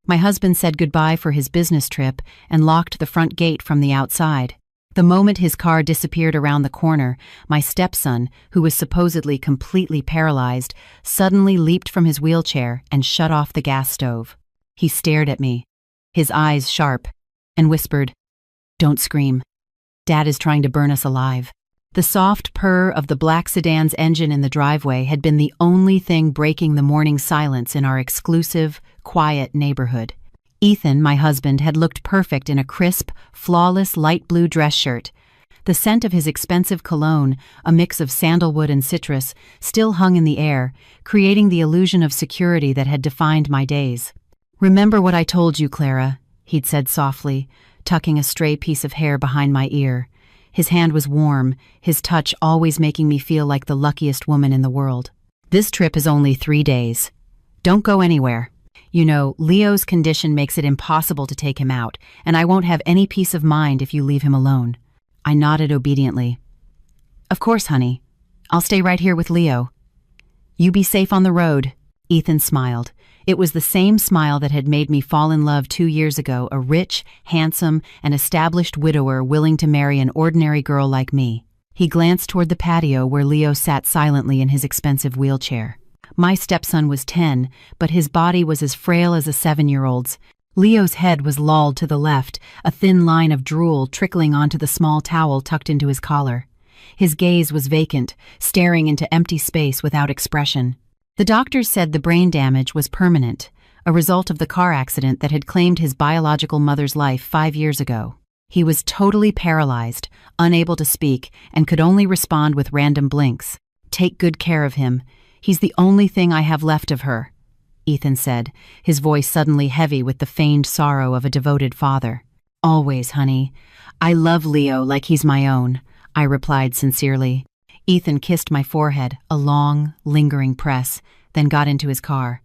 My husband said goodbye for his business trip and locked the front gate from the outside. The moment his car disappeared around the corner, my stepson, who was supposedly completely paralyzed, suddenly leaped from his wheelchair and shut off the gas stove. He stared at me, his eyes sharp, and whispered, "Don't scream. Dad is trying to burn us alive." The soft purr of the black sedan's engine in the driveway had been the only thing breaking the morning silence in our exclusive, quiet neighborhood. Ethan, my husband, had looked perfect in a crisp, flawless light blue dress shirt. The scent of his expensive cologne, a mix of sandalwood and citrus, still hung in the air, creating the illusion of security that had defined my days. "Remember what I told you, Clara," he'd said softly, tucking a stray piece of hair behind my ear. His hand was warm, his touch always making me feel like the luckiest woman in the world. "This trip is only 3 days. Don't go anywhere. You know, Leo's condition makes it impossible to take him out, and I won't have any peace of mind if you leave him alone." I nodded obediently. "Of course, honey. I'll stay right here with Leo." "You be safe on the road." Ethan smiled. It was the same smile that had made me fall in love 2 years ago, a rich, handsome, and established widower willing to marry an ordinary girl like me. He glanced toward the patio where Leo sat silently in his expensive wheelchair. My stepson was 10, but his body was as frail as a 7-year-old's. Leo's head was lolled to the left, a thin line of drool trickling onto the small towel tucked into his collar. His gaze was vacant, staring into empty space without expression. The doctors said the brain damage was permanent, a result of the car accident that had claimed his biological mother's life 5 years ago. He was totally paralyzed, unable to speak, and could only respond with random blinks. "Take good care of him. He's the only thing I have left of her," Ethan said, his voice suddenly heavy with the feigned sorrow of a devoted father. "Always, honey. I love Leo like he's my own," I replied sincerely. Ethan kissed my forehead, a long, lingering press, then got into his car.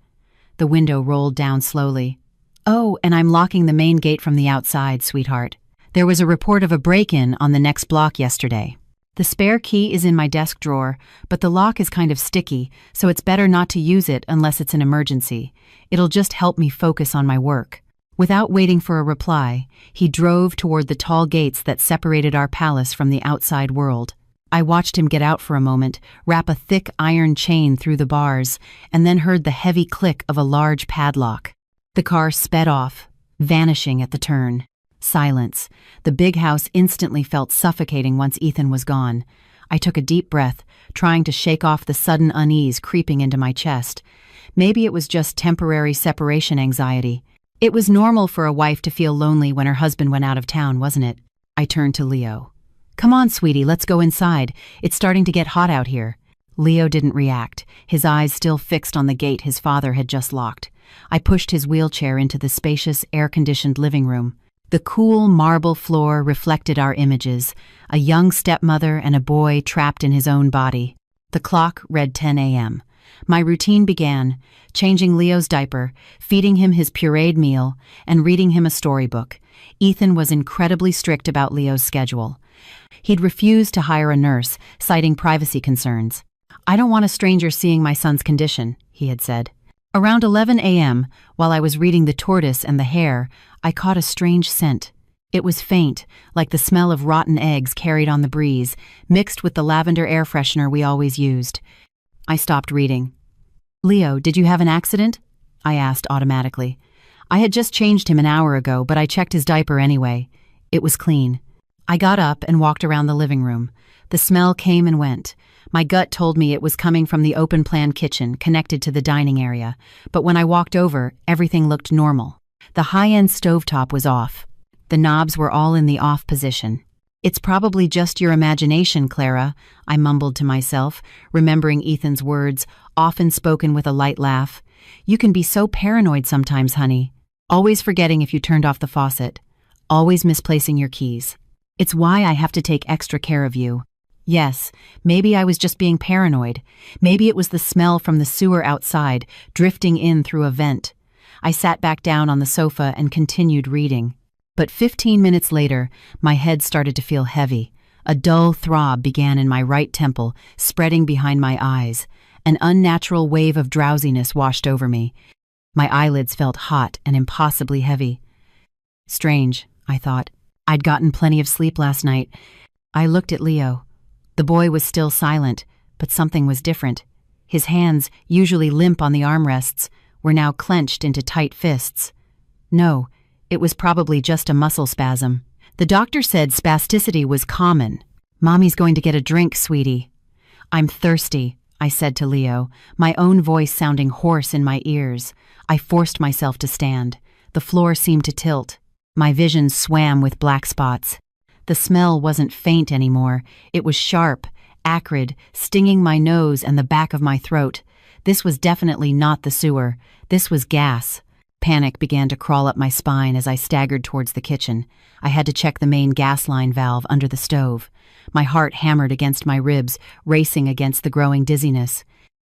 The window rolled down slowly. "Oh, and I'm locking the main gate from the outside, sweetheart. There was a report of a break-in on the next block yesterday. The spare key is in my desk drawer, but the lock is kind of sticky, so it's better not to use it unless it's an emergency. It'll just help me focus on my work." Without waiting for a reply, he drove toward the tall gates that separated our palace from the outside world. I watched him get out for a moment, wrap a thick iron chain through the bars, and then heard the heavy click of a large padlock. The car sped off, vanishing at the turn. Silence. The big house instantly felt suffocating once Ethan was gone. I took a deep breath, trying to shake off the sudden unease creeping into my chest. Maybe it was just temporary separation anxiety. It was normal for a wife to feel lonely when her husband went out of town, wasn't it? I turned to Leo. "Come on, sweetie, let's go inside. It's starting to get hot out here." Leo didn't react, his eyes still fixed on the gate his father had just locked. I pushed his wheelchair into the spacious, air-conditioned living room. The cool marble floor reflected our images, a young stepmother and a boy trapped in his own body. The clock read 10 a.m. My routine began, changing Leo's diaper, feeding him his pureed meal, and reading him a storybook. Ethan was incredibly strict about Leo's schedule. He'd refused to hire a nurse, citing privacy concerns. "I don't want a stranger seeing my son's condition," he had said. Around 11 a.m., while I was reading The Tortoise and the Hare, I caught a strange scent. It was faint, like the smell of rotten eggs carried on the breeze, mixed with the lavender air freshener we always used. I stopped reading. "Leo, did you have an accident?" I asked automatically. I had just changed him an hour ago, but I checked his diaper anyway. It was clean. I got up and walked around the living room. The smell came and went. My gut told me it was coming from the open-plan kitchen connected to the dining area, but when I walked over, everything looked normal. The high-end stovetop was off. The knobs were all in the off position. "It's probably just your imagination, Clara," I mumbled to myself, remembering Ethan's words, often spoken with a light laugh. "You can be so paranoid sometimes, honey. Always forgetting if you turned off the faucet. Always misplacing your keys. It's why I have to take extra care of you." Yes, maybe I was just being paranoid. Maybe it was the smell from the sewer outside, drifting in through a vent. I sat back down on the sofa and continued reading. But 15 minutes later, my head started to feel heavy. A dull throb began in my right temple, spreading behind my eyes. An unnatural wave of drowsiness washed over me. My eyelids felt hot and impossibly heavy. Strange, I thought. I'd gotten plenty of sleep last night. I looked at Leo. The boy was still silent, but something was different. His hands, usually limp on the armrests, were now clenched into tight fists. No, it was probably just a muscle spasm. The doctor said spasticity was common. "Mommy's going to get a drink, sweetie." "I'm thirsty," I said to Leo, my own voice sounding hoarse in my ears. I forced myself to stand. The floor seemed to tilt. My vision swam with black spots. The smell wasn't faint anymore. It was sharp, acrid, stinging my nose and the back of my throat. This was definitely not the sewer. This was gas. Panic began to crawl up my spine as I staggered towards the kitchen. I had to check the main gas line valve under the stove. My heart hammered against my ribs, racing against the growing dizziness.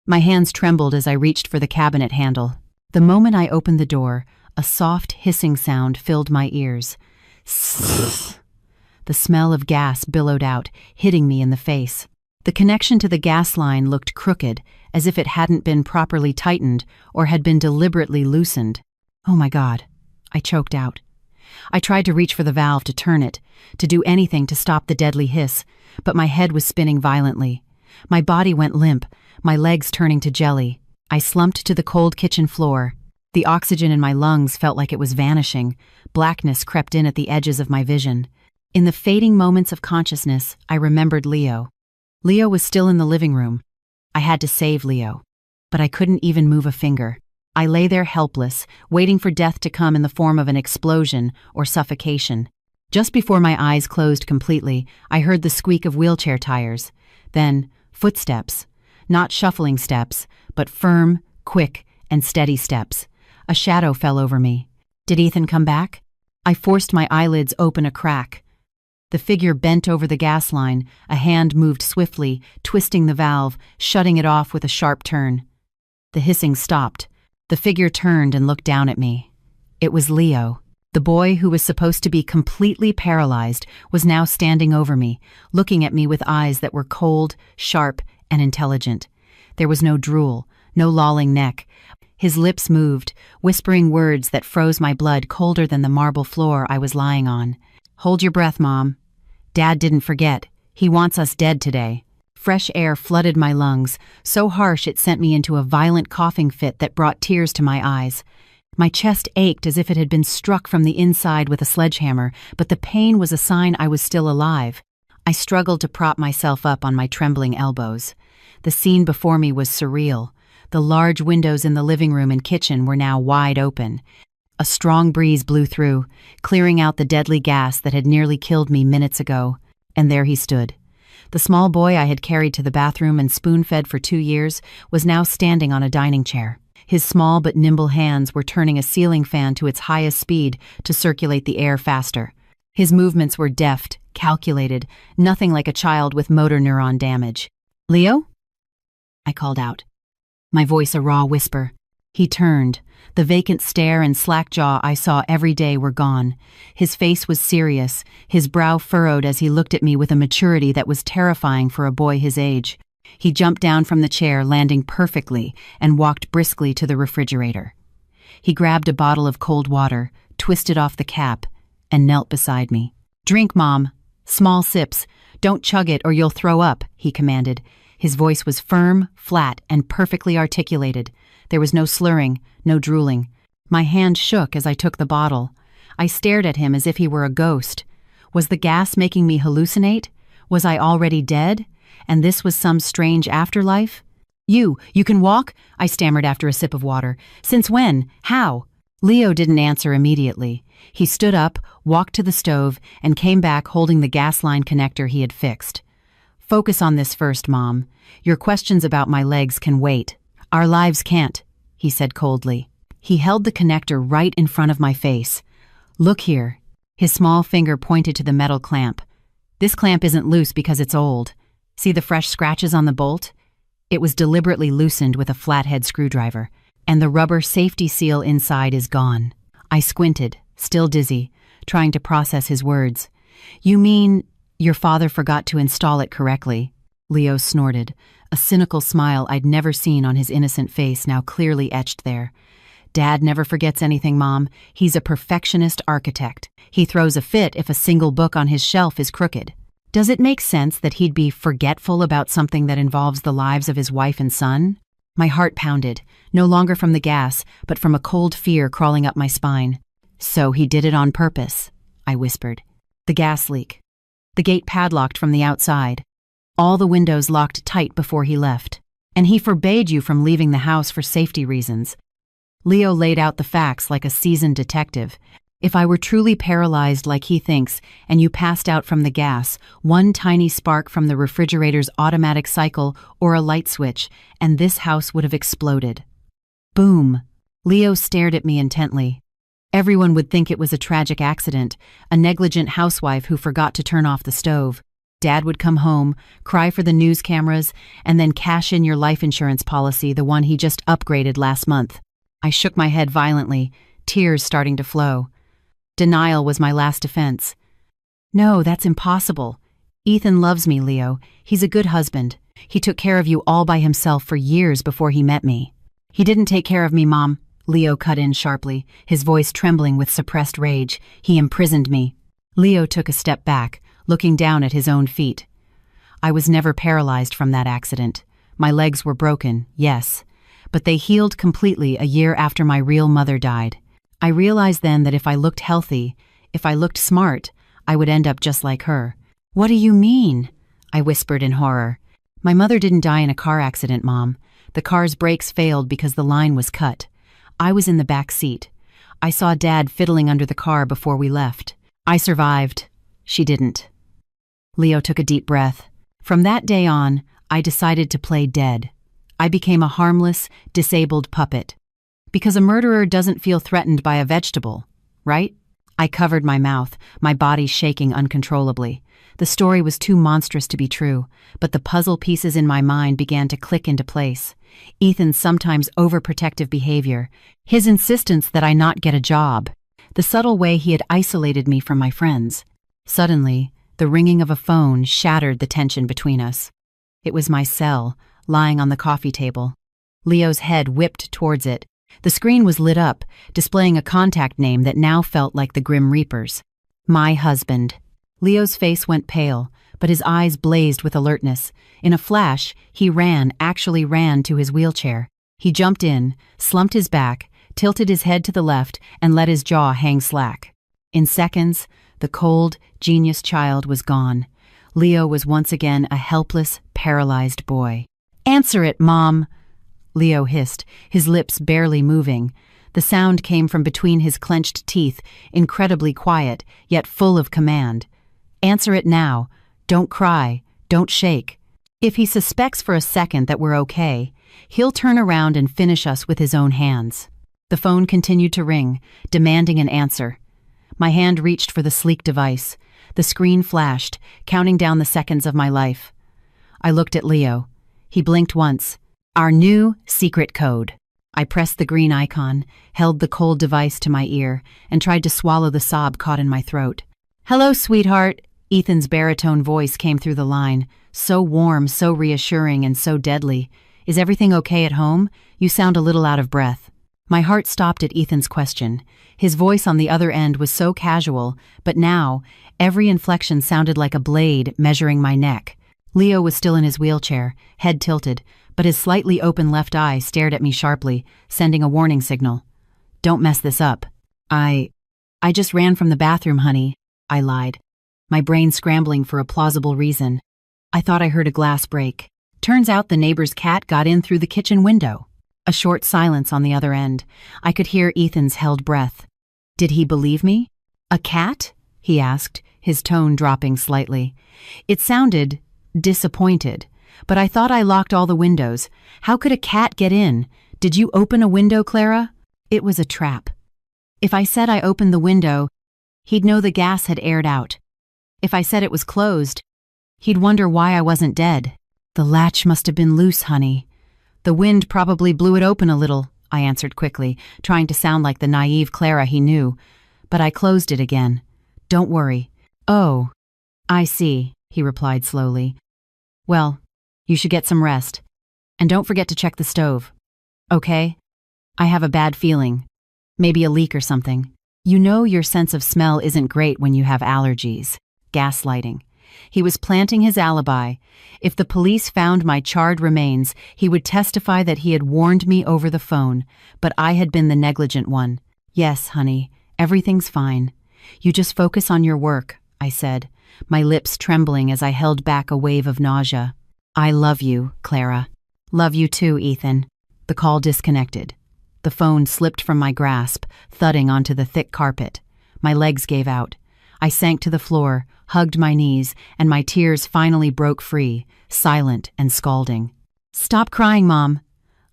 My hands trembled as I reached for the cabinet handle. The moment I opened the door, a soft hissing sound filled my ears. Sssss. The smell of gas billowed out, hitting me in the face. The connection to the gas line looked crooked, as if it hadn't been properly tightened or had been deliberately loosened. "Oh my God," I choked out. I tried to reach for the valve to turn it, to do anything to stop the deadly hiss, but my head was spinning violently. My body went limp, my legs turning to jelly. I slumped to the cold kitchen floor. The oxygen in my lungs felt like it was vanishing. Blackness crept in at the edges of my vision. In the fading moments of consciousness, I remembered Leo. Leo was still in the living room. I had to save Leo. But I couldn't even move a finger. I lay there helpless, waiting for death to come in the form of an explosion or suffocation. Just before my eyes closed completely, I heard the squeak of wheelchair tires. Then, footsteps. Not shuffling steps, but firm, quick, and steady steps. A shadow fell over me. Did Ethan come back? I forced my eyelids open a crack. The figure bent over the gas line. A hand moved swiftly, twisting the valve, shutting it off with a sharp turn. The hissing stopped. The figure turned and looked down at me. It was Leo. The boy who was supposed to be completely paralyzed was now standing over me, looking at me with eyes that were cold, sharp, and intelligent. There was no drool, no lolling neck. His lips moved, whispering words that froze my blood colder than the marble floor I was lying on. "Hold your breath, Mom. Dad didn't forget. He wants us dead today." Fresh air flooded my lungs, so harsh it sent me into a violent coughing fit that brought tears to my eyes. My chest ached as if it had been struck from the inside with a sledgehammer, but the pain was a sign I was still alive. I struggled to prop myself up on my trembling elbows. The scene before me was surreal. The large windows in the living room and kitchen were now wide open. A strong breeze blew through, clearing out the deadly gas that had nearly killed me minutes ago. And there he stood. The small boy I had carried to the bathroom and spoon-fed for 2 years was now standing on a dining chair. His small but nimble hands were turning a ceiling fan to its highest speed to circulate the air faster. His movements were deft, calculated, nothing like a child with motor neuron damage. "Leo?" I called out, my voice a raw whisper. He turned. The vacant stare and slack jaw I saw every day were gone. His face was serious, his brow furrowed as he looked at me with a maturity that was terrifying for a boy his age. He jumped down from the chair, landing perfectly, and walked briskly to the refrigerator. He grabbed a bottle of cold water, twisted off the cap, and knelt beside me. "Drink, Mom. Small sips. Don't chug it or you'll throw up," he commanded. His voice was firm, flat, and perfectly articulated. There was no slurring, no drooling. My hand shook as I took the bottle. I stared at him as if he were a ghost. Was the gas making me hallucinate? Was I already dead? And this was some strange afterlife? You can walk?" I stammered after a sip of water. "Since when? How?" Leo didn't answer immediately. He stood up, walked to the stove, and came back holding the gas line connector he had fixed. "Focus on this first, Mom. Your questions about my legs can wait." "Our lives can't," he said coldly. He held the connector right in front of my face. "Look here." His small finger pointed to the metal clamp. "This clamp isn't loose because it's old. See the fresh scratches on the bolt? It was deliberately loosened with a flathead screwdriver, and the rubber safety seal inside is gone." I squinted, still dizzy, trying to process his words. "You mean your father forgot to install it correctly?" Leo snorted, a cynical smile I'd never seen on his innocent face now clearly etched there. Dad never forgets anything, Mom. He's a perfectionist architect. He throws a fit if a single book on his shelf is crooked. Does it make sense that he'd be forgetful about something that involves the lives of his wife and son? My heart pounded, no longer from the gas, but from a cold fear crawling up my spine. So he did it on purpose, I whispered. The gas leak. The gate padlocked from the outside. All the windows locked tight before he left. And he forbade you from leaving the house for safety reasons. Leo laid out the facts like a seasoned detective. If I were truly paralyzed like he thinks, and you passed out from the gas, one tiny spark from the refrigerator's automatic cycle or a light switch, and this house would have exploded. Boom! Leo stared at me intently. Everyone would think it was a tragic accident, a negligent housewife who forgot to turn off the stove. Dad would come home, cry for the news cameras, and then cash in your life insurance policy, the one he just upgraded last month. I shook my head violently, tears starting to flow. Denial was my last defense. No, that's impossible. Ethan loves me, Leo. He's a good husband. He took care of you all by himself for years before he met me. He didn't take care of me, Mom. Leo cut in sharply, his voice trembling with suppressed rage. He imprisoned me. Leo took a step back, looking down at his own feet. I was never paralyzed from that accident. My legs were broken, yes, but they healed completely a year after my real mother died. I realized then that if I looked healthy, if I looked smart, I would end up just like her. What do you mean? I whispered in horror. My mother didn't die in a car accident, Mom. The car's brakes failed because the line was cut. I was in the back seat. I saw Dad fiddling under the car before we left. I survived. She didn't. Leo took a deep breath. From that day on, I decided to play dead. I became a harmless, disabled puppet. Because a murderer doesn't feel threatened by a vegetable, right? I covered my mouth, my body shaking uncontrollably. The story was too monstrous to be true, but the puzzle pieces in my mind began to click into place. Ethan's sometimes overprotective behavior, his insistence that I not get a job, the subtle way he had isolated me from my friends. Suddenly, the ringing of a phone shattered the tension between us. It was my cell, lying on the coffee table. Leo's head whipped towards it. The screen was lit up, displaying a contact name that now felt like the Grim Reaper's. My husband. Leo's face went pale, but his eyes blazed with alertness. In a flash, he actually ran to his wheelchair. He jumped in, slumped his back, tilted his head to the left, and let his jaw hang slack. In seconds, the cold, genius child was gone. Leo was once again a helpless, paralyzed boy. "Answer it, Mom!" Leo hissed, his lips barely moving. The sound came from between his clenched teeth, incredibly quiet, yet full of command. "Answer it now. Don't cry. Don't shake. If he suspects for a second that we're okay, he'll turn around and finish us with his own hands." The phone continued to ring, demanding an answer. My hand reached for the sleek device. The screen flashed, counting down the seconds of my life. I looked at Leo. He blinked once. Our new secret code. I pressed the green icon, held the cold device to my ear, and tried to swallow the sob caught in my throat. "Hello, sweetheart." Ethan's baritone voice came through the line, so warm, so reassuring, and so deadly. "Is everything okay at home? You sound a little out of breath." My heart stopped at Ethan's question. His voice on the other end was so casual, but now, every inflection sounded like a blade measuring my neck. Leo was still in his wheelchair, head tilted, but his slightly open left eye stared at me sharply, sending a warning signal. "Don't mess this up." I just ran from the bathroom, honey," I lied, my brain scrambling for a plausible reason. "I thought I heard a glass break. Turns out the neighbor's cat got in through the kitchen window." A short silence on the other end. I could hear Ethan's held breath. Did he believe me? "A cat?" he asked, his tone dropping slightly. It sounded disappointed, but I thought I locked all the windows. How could a cat get in? "Did you open a window, Clara?" It was a trap. If I said I opened the window, he'd know the gas had aired out. If I said it was closed, he'd wonder why I wasn't dead. "The latch must have been loose, honey." "The wind probably blew it open a little," I answered quickly, trying to sound like the naive Clara he knew. "But I closed it again. Don't worry." "Oh, I see," he replied slowly. "Well, you should get some rest. And don't forget to check the stove. Okay?" I have a bad feeling. Maybe a leak or something. You know your sense of smell isn't great when you have allergies. Gaslighting. He was planting his alibi. If the police found my charred remains, he would testify that he had warned me over the phone, but I had been the negligent one. Yes, honey, everything's fine. You just focus on your work, I said, my lips trembling as I held back a wave of nausea. I love you, Clara. Love you too, Ethan. The call disconnected. The phone slipped from my grasp, thudding onto the thick carpet. My legs gave out. I sank to the floor, hugged my knees, and my tears finally broke free, silent and scalding. Stop crying, Mom.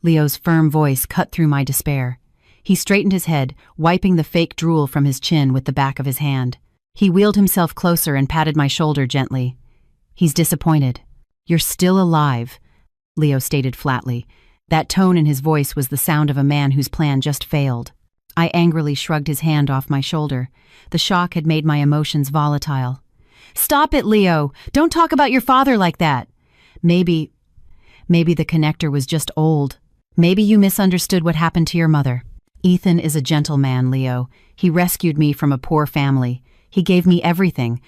Leo's firm voice cut through my despair. He straightened his head, wiping the fake drool from his chin with the back of his hand. He wheeled himself closer and patted my shoulder gently. He's disappointed. You're still alive, Leo stated flatly. That tone in his voice was the sound of a man whose plan just failed. I angrily shrugged his hand off my shoulder. The shock had made my emotions volatile. Stop it, Leo! Don't talk about your father like that! Maybe the connector was just old. Maybe you misunderstood what happened to your mother. Ethan is a gentleman, Leo. He rescued me from a poor family. He gave me everything.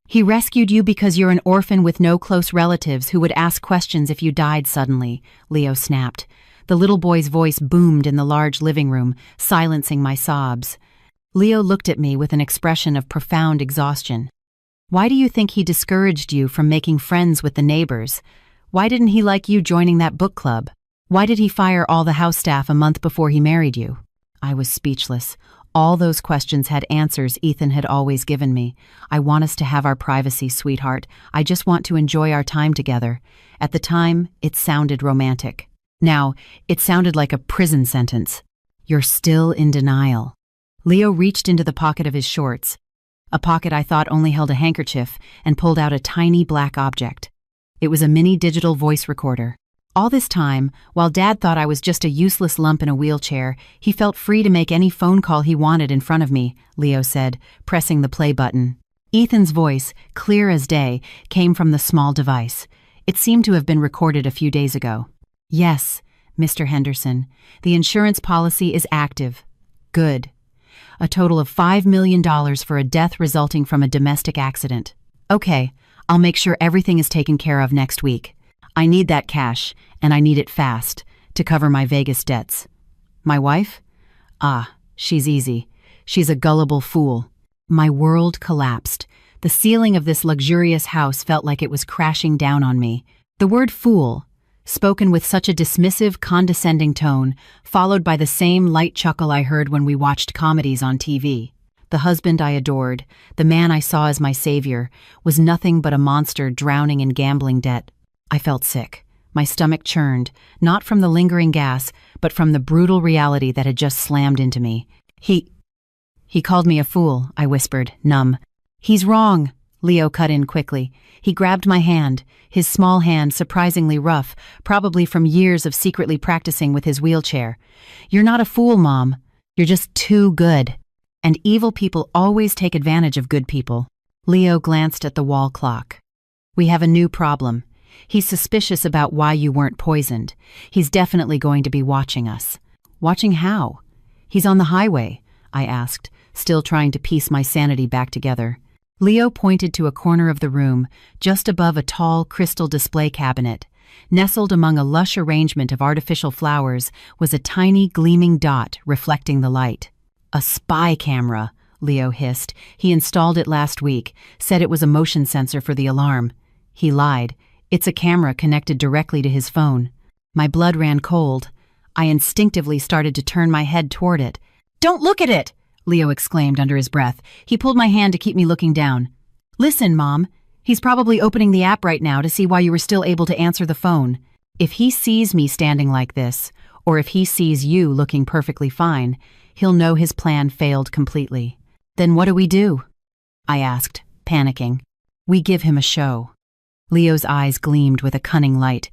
He rescued you because you're an orphan with no close relatives who would ask questions if you died suddenly, Leo snapped. The little boy's voice boomed in the large living room, silencing my sobs. Leo looked at me with an expression of profound exhaustion. Why do you think he discouraged you from making friends with the neighbors? Why didn't he like you joining that book club? Why did he fire all the house staff a month before he married you? I was speechless. All those questions had answers Ethan had always given me. I want us to have our privacy, sweetheart. I just want to enjoy our time together. At the time, it sounded romantic. Now, it sounded like a prison sentence. You're still in denial. Leo reached into the pocket of his shorts, a pocket I thought only held a handkerchief, and pulled out a tiny black object. It was a mini digital voice recorder. All this time, while Dad thought I was just a useless lump in a wheelchair, he felt free to make any phone call he wanted in front of me, Leo said, pressing the play button. Ethan's voice, clear as day, came from the small device. It seemed to have been recorded a few days ago. Yes, Mr. Henderson, the insurance policy is active. Good. A total of $5 million for a death resulting from a domestic accident. Okay, I'll make sure everything is taken care of next week. I need that cash, and I need it fast, to cover my Vegas debts. My wife? She's easy. She's a gullible fool. My world collapsed. The ceiling of this luxurious house felt like it was crashing down on me. The word fool, spoken with such a dismissive, condescending tone, followed by the same light chuckle I heard when we watched comedies on TV. The husband I adored, the man I saw as my savior, was nothing but a monster drowning in gambling debt. I felt sick. My stomach churned, not from the lingering gas, but from the brutal reality that had just slammed into me. He called me a fool, I whispered, numb. He's wrong, Leo cut in quickly. He grabbed my hand, his small hand surprisingly rough, probably from years of secretly practicing with his wheelchair. You're not a fool, Mom. You're just too good. And evil people always take advantage of good people. Leo glanced at the wall clock. We have a new problem. He's suspicious about why you weren't poisoned. He's definitely going to be watching us. Watching how? He's on the highway, I asked, still trying to piece my sanity back together. Leo pointed to a corner of the room, just above a tall crystal display cabinet. Nestled among a lush arrangement of artificial flowers was a tiny gleaming dot reflecting the light. A spy camera, Leo hissed. He installed it last week, said it was a motion sensor for the alarm. He lied. It's a camera connected directly to his phone. My blood ran cold. I instinctively started to turn my head toward it. Don't look at it! Leo exclaimed under his breath. He pulled my hand to keep me looking down. Listen, Mom. He's probably opening the app right now to see why you were still able to answer the phone. If he sees me standing like this, or if he sees you looking perfectly fine, he'll know his plan failed completely. Then what do we do? I asked, panicking. We give him a show. Leo's eyes gleamed with a cunning light.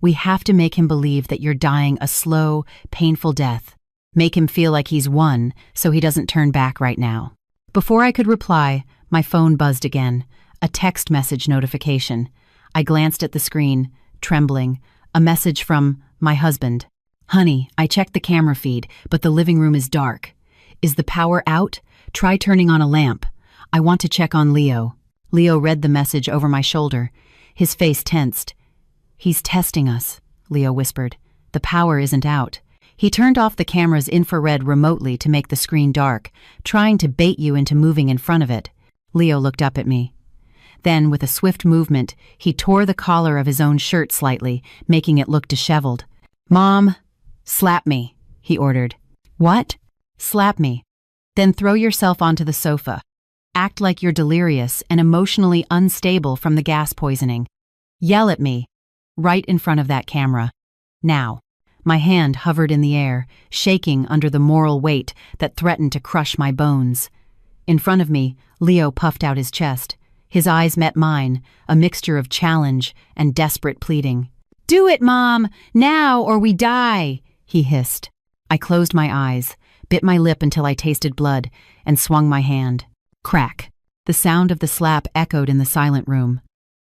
We have to make him believe that you're dying a slow, painful death. Make him feel like he's won, so he doesn't turn back right now. Before I could reply, my phone buzzed again, a text message notification. I glanced at the screen, trembling, a message from my husband. Honey, I checked the camera feed, but the living room is dark. Is the power out? Try turning on a lamp. I want to check on Leo. Leo read the message over my shoulder. His face tensed. He's testing us, Leo whispered. The power isn't out. He turned off the camera's infrared remotely to make the screen dark, trying to bait you into moving in front of it. Leo looked up at me. Then, with a swift movement, he tore the collar of his own shirt slightly, making it look disheveled. Mom, slap me, he ordered. What? Slap me. Then throw yourself onto the sofa. Act like you're delirious and emotionally unstable from the gas poisoning. Yell at me, right in front of that camera. Now. My hand hovered in the air, shaking under the moral weight that threatened to crush my bones. In front of me, Leo puffed out his chest. His eyes met mine, a mixture of challenge and desperate pleading. Do it, Mom! Now or we die! He hissed. I closed my eyes, bit my lip until I tasted blood, and swung my hand. Crack. The sound of the slap echoed in the silent room.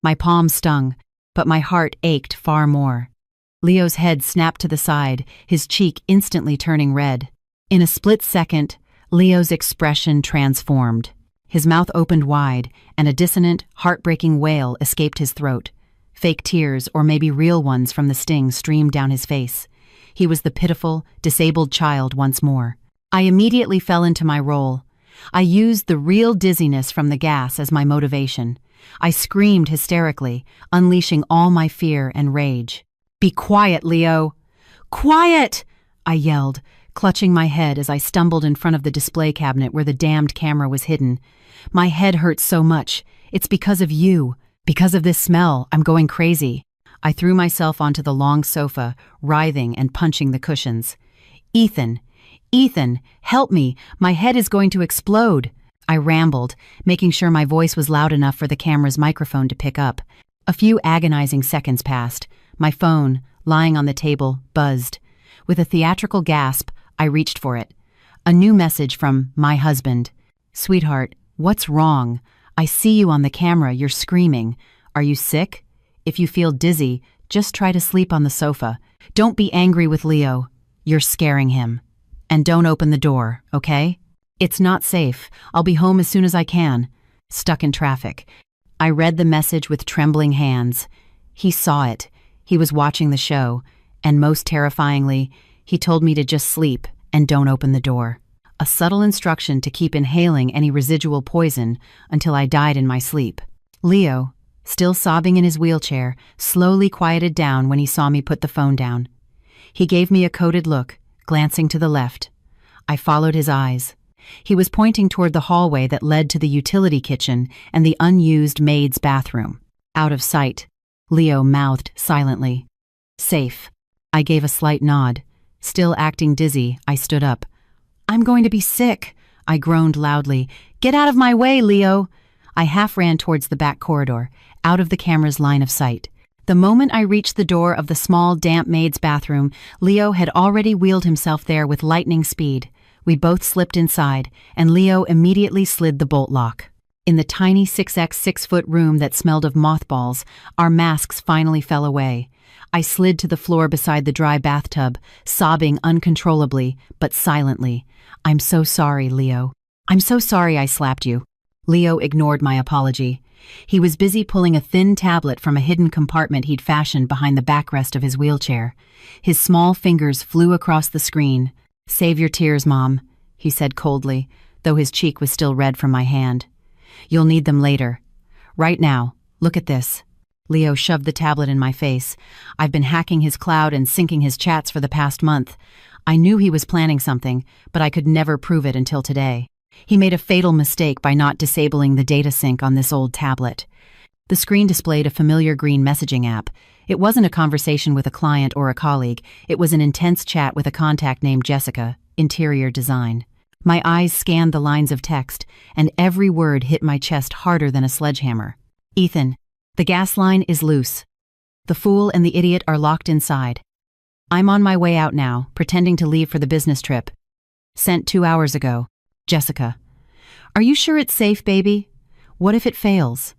My palm stung, but my heart ached far more. Leo's head snapped to the side, his cheek instantly turning red. In a split second, Leo's expression transformed. His mouth opened wide, and a dissonant, heartbreaking wail escaped his throat. Fake tears, or maybe real ones from the sting, streamed down his face. He was the pitiful, disabled child once more. I immediately fell into my role. I used the real dizziness from the gas as my motivation. I screamed hysterically, unleashing all my fear and rage. Be quiet, Leo! Quiet! I yelled, clutching my head as I stumbled in front of the display cabinet where the damned camera was hidden. My head hurts so much. It's because of you. Because of this smell, I'm going crazy. I threw myself onto the long sofa, writhing and punching the cushions. Ethan! Ethan! Help me! My head is going to explode! I rambled, making sure my voice was loud enough for the camera's microphone to pick up. A few agonizing seconds passed. My phone, lying on the table, buzzed. With a theatrical gasp, I reached for it. A new message from my husband. Sweetheart, what's wrong? I see you on the camera, you're screaming. Are you sick? If you feel dizzy, just try to sleep on the sofa. Don't be angry with Leo. You're scaring him. And don't open the door, okay? It's not safe. I'll be home as soon as I can. Stuck in traffic. I read the message with trembling hands. He saw it. He was watching the show, and most terrifyingly, he told me to just sleep and don't open the door. A subtle instruction to keep inhaling any residual poison until I died in my sleep. Leo, still sobbing in his wheelchair, slowly quieted down when he saw me put the phone down. He gave me a coded look, glancing to the left. I followed his eyes. He was pointing toward the hallway that led to the utility kitchen and the unused maid's bathroom. Out of sight. Leo mouthed silently. Safe. I gave a slight nod. Still acting dizzy, I stood up. I'm going to be sick, I groaned loudly. Get out of my way, Leo! I half ran towards the back corridor, out of the camera's line of sight. The moment I reached the door of the small, damp maid's bathroom, Leo had already wheeled himself there with lightning speed. We both slipped inside, and Leo immediately slid the bolt lock. In the tiny 6x6-foot room that smelled of mothballs, our masks finally fell away. I slid to the floor beside the dry bathtub, sobbing uncontrollably, but silently. I'm so sorry, Leo. I'm so sorry I slapped you. Leo ignored my apology. He was busy pulling a thin tablet from a hidden compartment he'd fashioned behind the backrest of his wheelchair. His small fingers flew across the screen. Save your tears, Mom, he said coldly, though his cheek was still red from my hand. You'll need them later. Right now, look at this. Leo shoved the tablet in my face. I've been hacking his cloud and syncing his chats for the past month. I knew he was planning something, but I could never prove it until today. He made a fatal mistake by not disabling the data sync on this old tablet. The screen displayed a familiar green messaging app. It wasn't a conversation with a client or a colleague. It was an intense chat with a contact named Jessica, interior design. My eyes scanned the lines of text, and every word hit my chest harder than a sledgehammer. Ethan, the gas line is loose. The fool and the idiot are locked inside. I'm on my way out now, pretending to leave for the business trip. Sent 2 hours ago. Jessica. Are you sure it's safe, baby? What if it fails?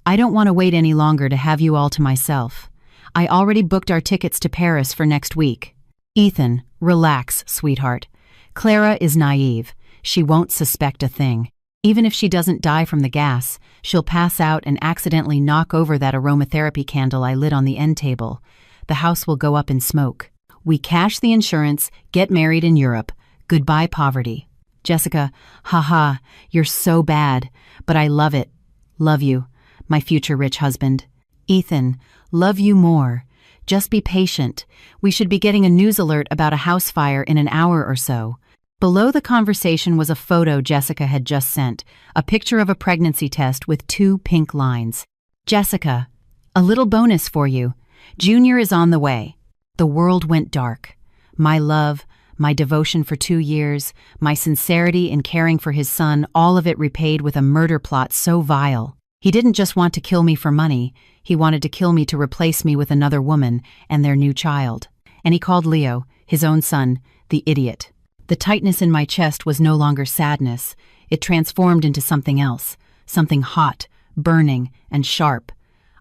I don't want to wait any longer to have you all to myself. I already booked our tickets to Paris for next week. Ethan, relax, sweetheart. Clara is naive. She won't suspect a thing. Even if she doesn't die from the gas, she'll pass out and accidentally knock over that aromatherapy candle I lit on the end table. The house will go up in smoke. We cash the insurance, get married in Europe. Goodbye, poverty. Jessica, haha, you're so bad, but I love it. Love you, my future rich husband. Ethan, love you more. Just be patient. We should be getting a news alert about a house fire in an hour or so. Below the conversation was a photo Jessica had just sent, a picture of a pregnancy test with 2 pink lines. Jessica, a little bonus for you. Junior is on the way. The world went dark. My love, my devotion for 2 years, my sincerity in caring for his son, all of it repaid with a murder plot so vile. He didn't just want to kill me for money, he wanted to kill me to replace me with another woman and their new child. And he called Leo, his own son, the idiot. The tightness in my chest was no longer sadness. It transformed into something else, something hot, burning, and sharp.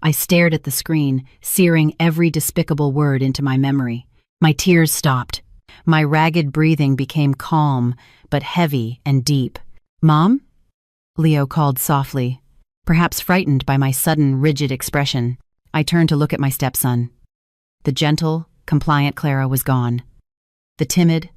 I stared at the screen, searing every despicable word into my memory. My tears stopped. My ragged breathing became calm, but heavy and deep. "Mom?" Leo called softly, perhaps frightened by my sudden, rigid expression. I turned to look at my stepson. The gentle, compliant Clara was gone. The timid,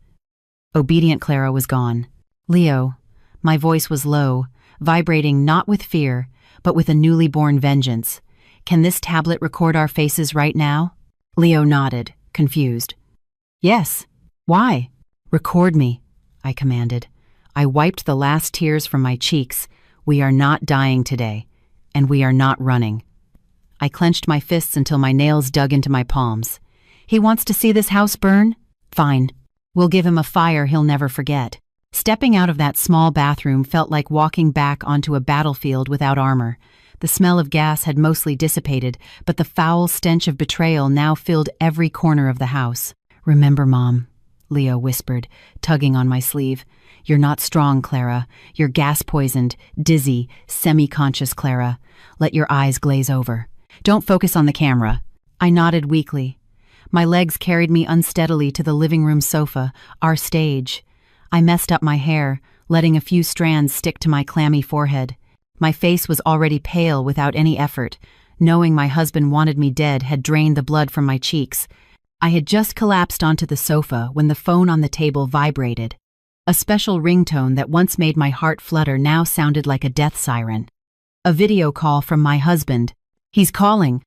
obedient Clara was gone. "Leo," my voice was low, vibrating not with fear, but with a newly born vengeance. "Can this tablet record our faces right now?" Leo nodded, confused. "Yes. Why?" "Record me," I commanded. I wiped the last tears from my cheeks. "We are not dying today, and we are not running." I clenched my fists until my nails dug into my palms. "He wants to see this house burn? Fine. We'll give him a fire he'll never forget." Stepping out of that small bathroom felt like walking back onto a battlefield without armor. The smell of gas had mostly dissipated, but the foul stench of betrayal now filled every corner of the house. "Remember, Mom," Leo whispered, tugging on my sleeve. "You're not strong, Clara. You're gas-poisoned, dizzy, semi-conscious Clara. Let your eyes glaze over. Don't focus on the camera." I nodded weakly. My legs carried me unsteadily to the living room sofa, our stage. I messed up my hair, letting a few strands stick to my clammy forehead. My face was already pale without any effort. Knowing my husband wanted me dead had drained the blood from my cheeks. I had just collapsed onto the sofa when the phone on the table vibrated. A special ringtone that once made my heart flutter now sounded like a death siren. A video call from my husband. "He's calling,"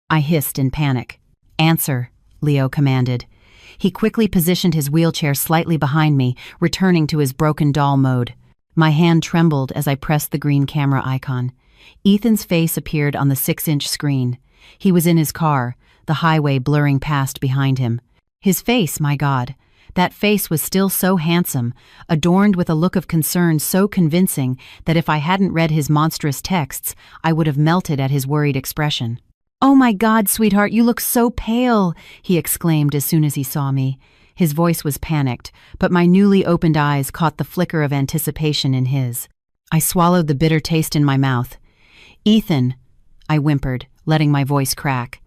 I hissed in panic. "Answer," Leo commanded. He quickly positioned his wheelchair slightly behind me, returning to his broken doll mode. My hand trembled as I pressed the green camera icon. Ethan's face appeared on the 6-inch screen. He was in his car, the highway blurring past behind him. His face, my God. That face was still so handsome, adorned with a look of concern so convincing that if I hadn't read his monstrous texts, I would have melted at his worried expression. "Oh my God, sweetheart, you look so pale," he exclaimed as soon as he saw me. His voice was panicked, but my newly opened eyes caught the flicker of anticipation in his. I swallowed the bitter taste in my mouth. "Ethan," I whimpered, letting my voice crack.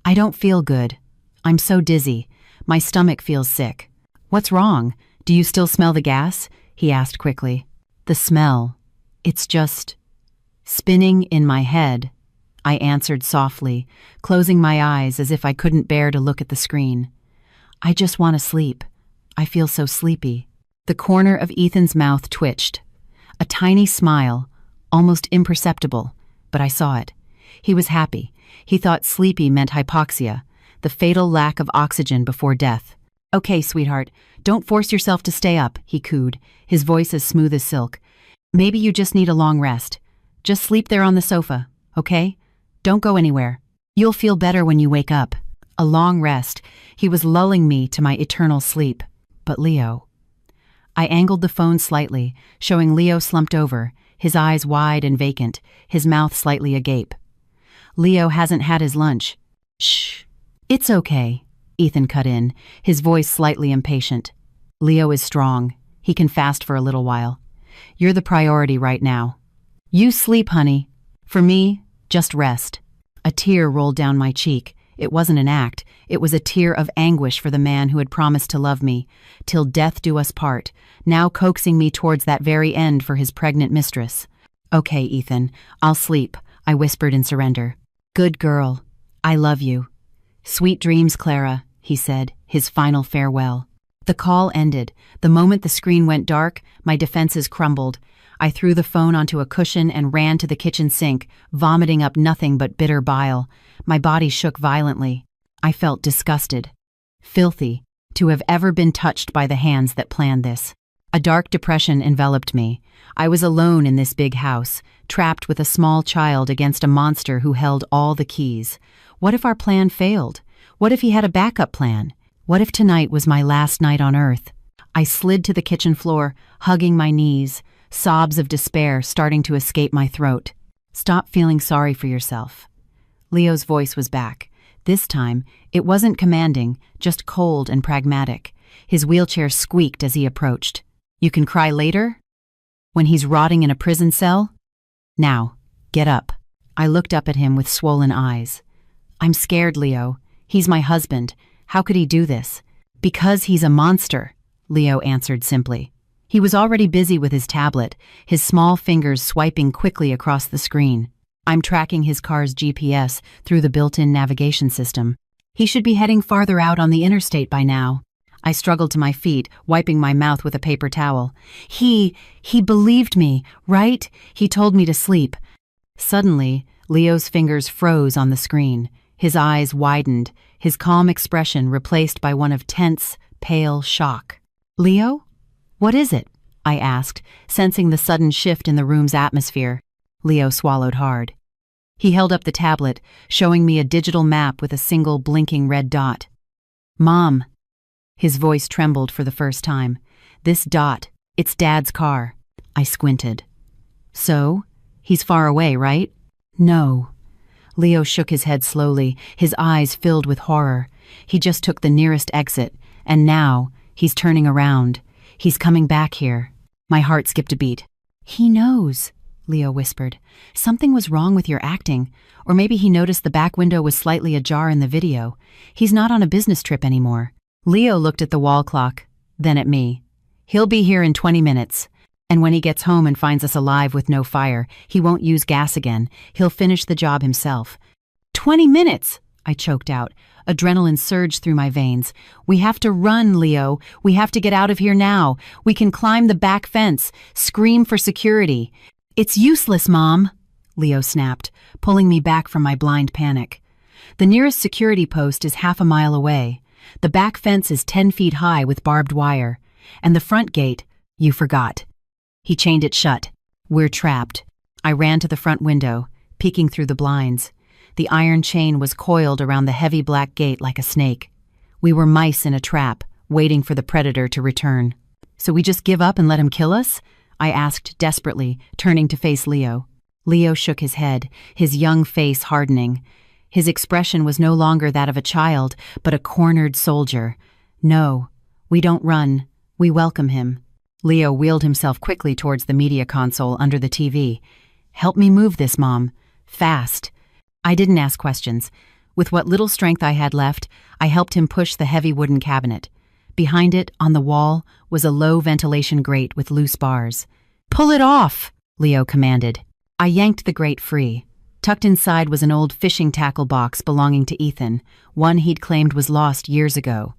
"I don't feel good. I'm so dizzy. My stomach feels sick." "What's wrong? Do you still smell the gas?" he asked quickly. "The smell. It's just spinning in my head," I answered softly, closing my eyes as if I couldn't bear to look at the screen. "I just want to sleep. I feel so sleepy." The corner of Ethan's mouth twitched. A tiny smile, almost imperceptible, but I saw it. He was happy. He thought sleepy meant hypoxia, the fatal lack of oxygen before death. "Okay, sweetheart, don't force yourself to stay up," he cooed, his voice as smooth as silk. "Maybe you just need a long rest. Just sleep there on the sofa, okay? Don't go anywhere. You'll feel better when you wake up." A long rest. He was lulling me to my eternal sleep. But Leo. I angled the phone slightly, showing Leo slumped over, his eyes wide and vacant, his mouth slightly agape. "Leo hasn't had his lunch." "Shh. It's okay," Ethan cut in, his voice slightly impatient. "Leo is strong. He can fast for a little while. You're the priority right now. You sleep, honey. For me, just rest." A tear rolled down my cheek. It wasn't an act, it was a tear of anguish for the man who had promised to love me, till death do us part, now coaxing me towards that very end for his pregnant mistress. "Okay, Ethan, I'll sleep," I whispered in surrender. "Good girl. I love you." "Sweet dreams, Clara," he said, his final farewell. The call ended. The moment the screen went dark, my defenses crumbled. I threw the phone onto a cushion and ran to the kitchen sink, vomiting up nothing but bitter bile. My body shook violently. I felt disgusted. Filthy, to have ever been touched by the hands that planned this. A dark depression enveloped me. I was alone in this big house, trapped with a small child against a monster who held all the keys. What if our plan failed? What if he had a backup plan? What if tonight was my last night on Earth? I slid to the kitchen floor, hugging my knees, sobs of despair starting to escape my throat. "Stop feeling sorry for yourself." Leo's voice was back. This time, it wasn't commanding, just cold and pragmatic. His wheelchair squeaked as he approached. "You can cry later? When he's rotting in a prison cell? Now, get up." I looked up at him with swollen eyes. "I'm scared, Leo. He's my husband. How could he do this?" "Because he's a monster," Leo answered simply. He was already busy with his tablet, his small fingers swiping quickly across the screen. "I'm tracking his car's GPS through the built-in navigation system. He should be heading farther out on the interstate by now." I struggled to my feet, wiping my mouth with a paper towel. He believed me, right? He told me to sleep." Suddenly, Leo's fingers froze on the screen. His eyes widened, his calm expression replaced by one of tense, pale shock. "Leo? What is it?" I asked, sensing the sudden shift in the room's atmosphere. Leo swallowed hard. He held up the tablet, showing me a digital map with a single blinking red dot. "Mom." His voice trembled for the first time. "This dot, it's Dad's car." I squinted. "So? He's far away, right?" "No." Leo shook his head slowly, his eyes filled with horror. "He just took the nearest exit, and now he's turning around. He's coming back here." My heart skipped a beat. "He knows," Leo whispered. "Something was wrong with your acting, or maybe he noticed the back window was slightly ajar in the video. He's not on a business trip anymore." Leo looked at the wall clock, then at me. "He'll be here in 20 minutes. And when he gets home and finds us alive with no fire, he won't use gas again. He'll finish the job himself." 20 minutes, I choked out. Adrenaline surged through my veins. "We have to run, Leo. We have to get out of here now. We can climb the back fence, scream for security." "It's useless, Mom," Leo snapped, pulling me back from my blind panic. "The nearest security post is half a mile away. The back fence is 10 feet high with barbed wire. And the front gate, you forgot." He chained it shut. "We're trapped." I ran to the front window, peeking through the blinds. The iron chain was coiled around the heavy black gate like a snake. We were mice in a trap, waiting for the predator to return. "So we just give up and let him kill us?" I asked desperately, turning to face Leo. Leo shook his head, his young face hardening. His expression was no longer that of a child, but a cornered soldier. "No, we don't run. We welcome him." Leo wheeled himself quickly towards the media console under the TV. "Help me move this, Mom. Fast." I didn't ask questions. With what little strength I had left, I helped him push the heavy wooden cabinet. Behind it, on the wall, was a low ventilation grate with loose bars. "Pull it off," Leo commanded. I yanked the grate free. Tucked inside was an old fishing tackle box belonging to Ethan, one he'd claimed was lost years ago.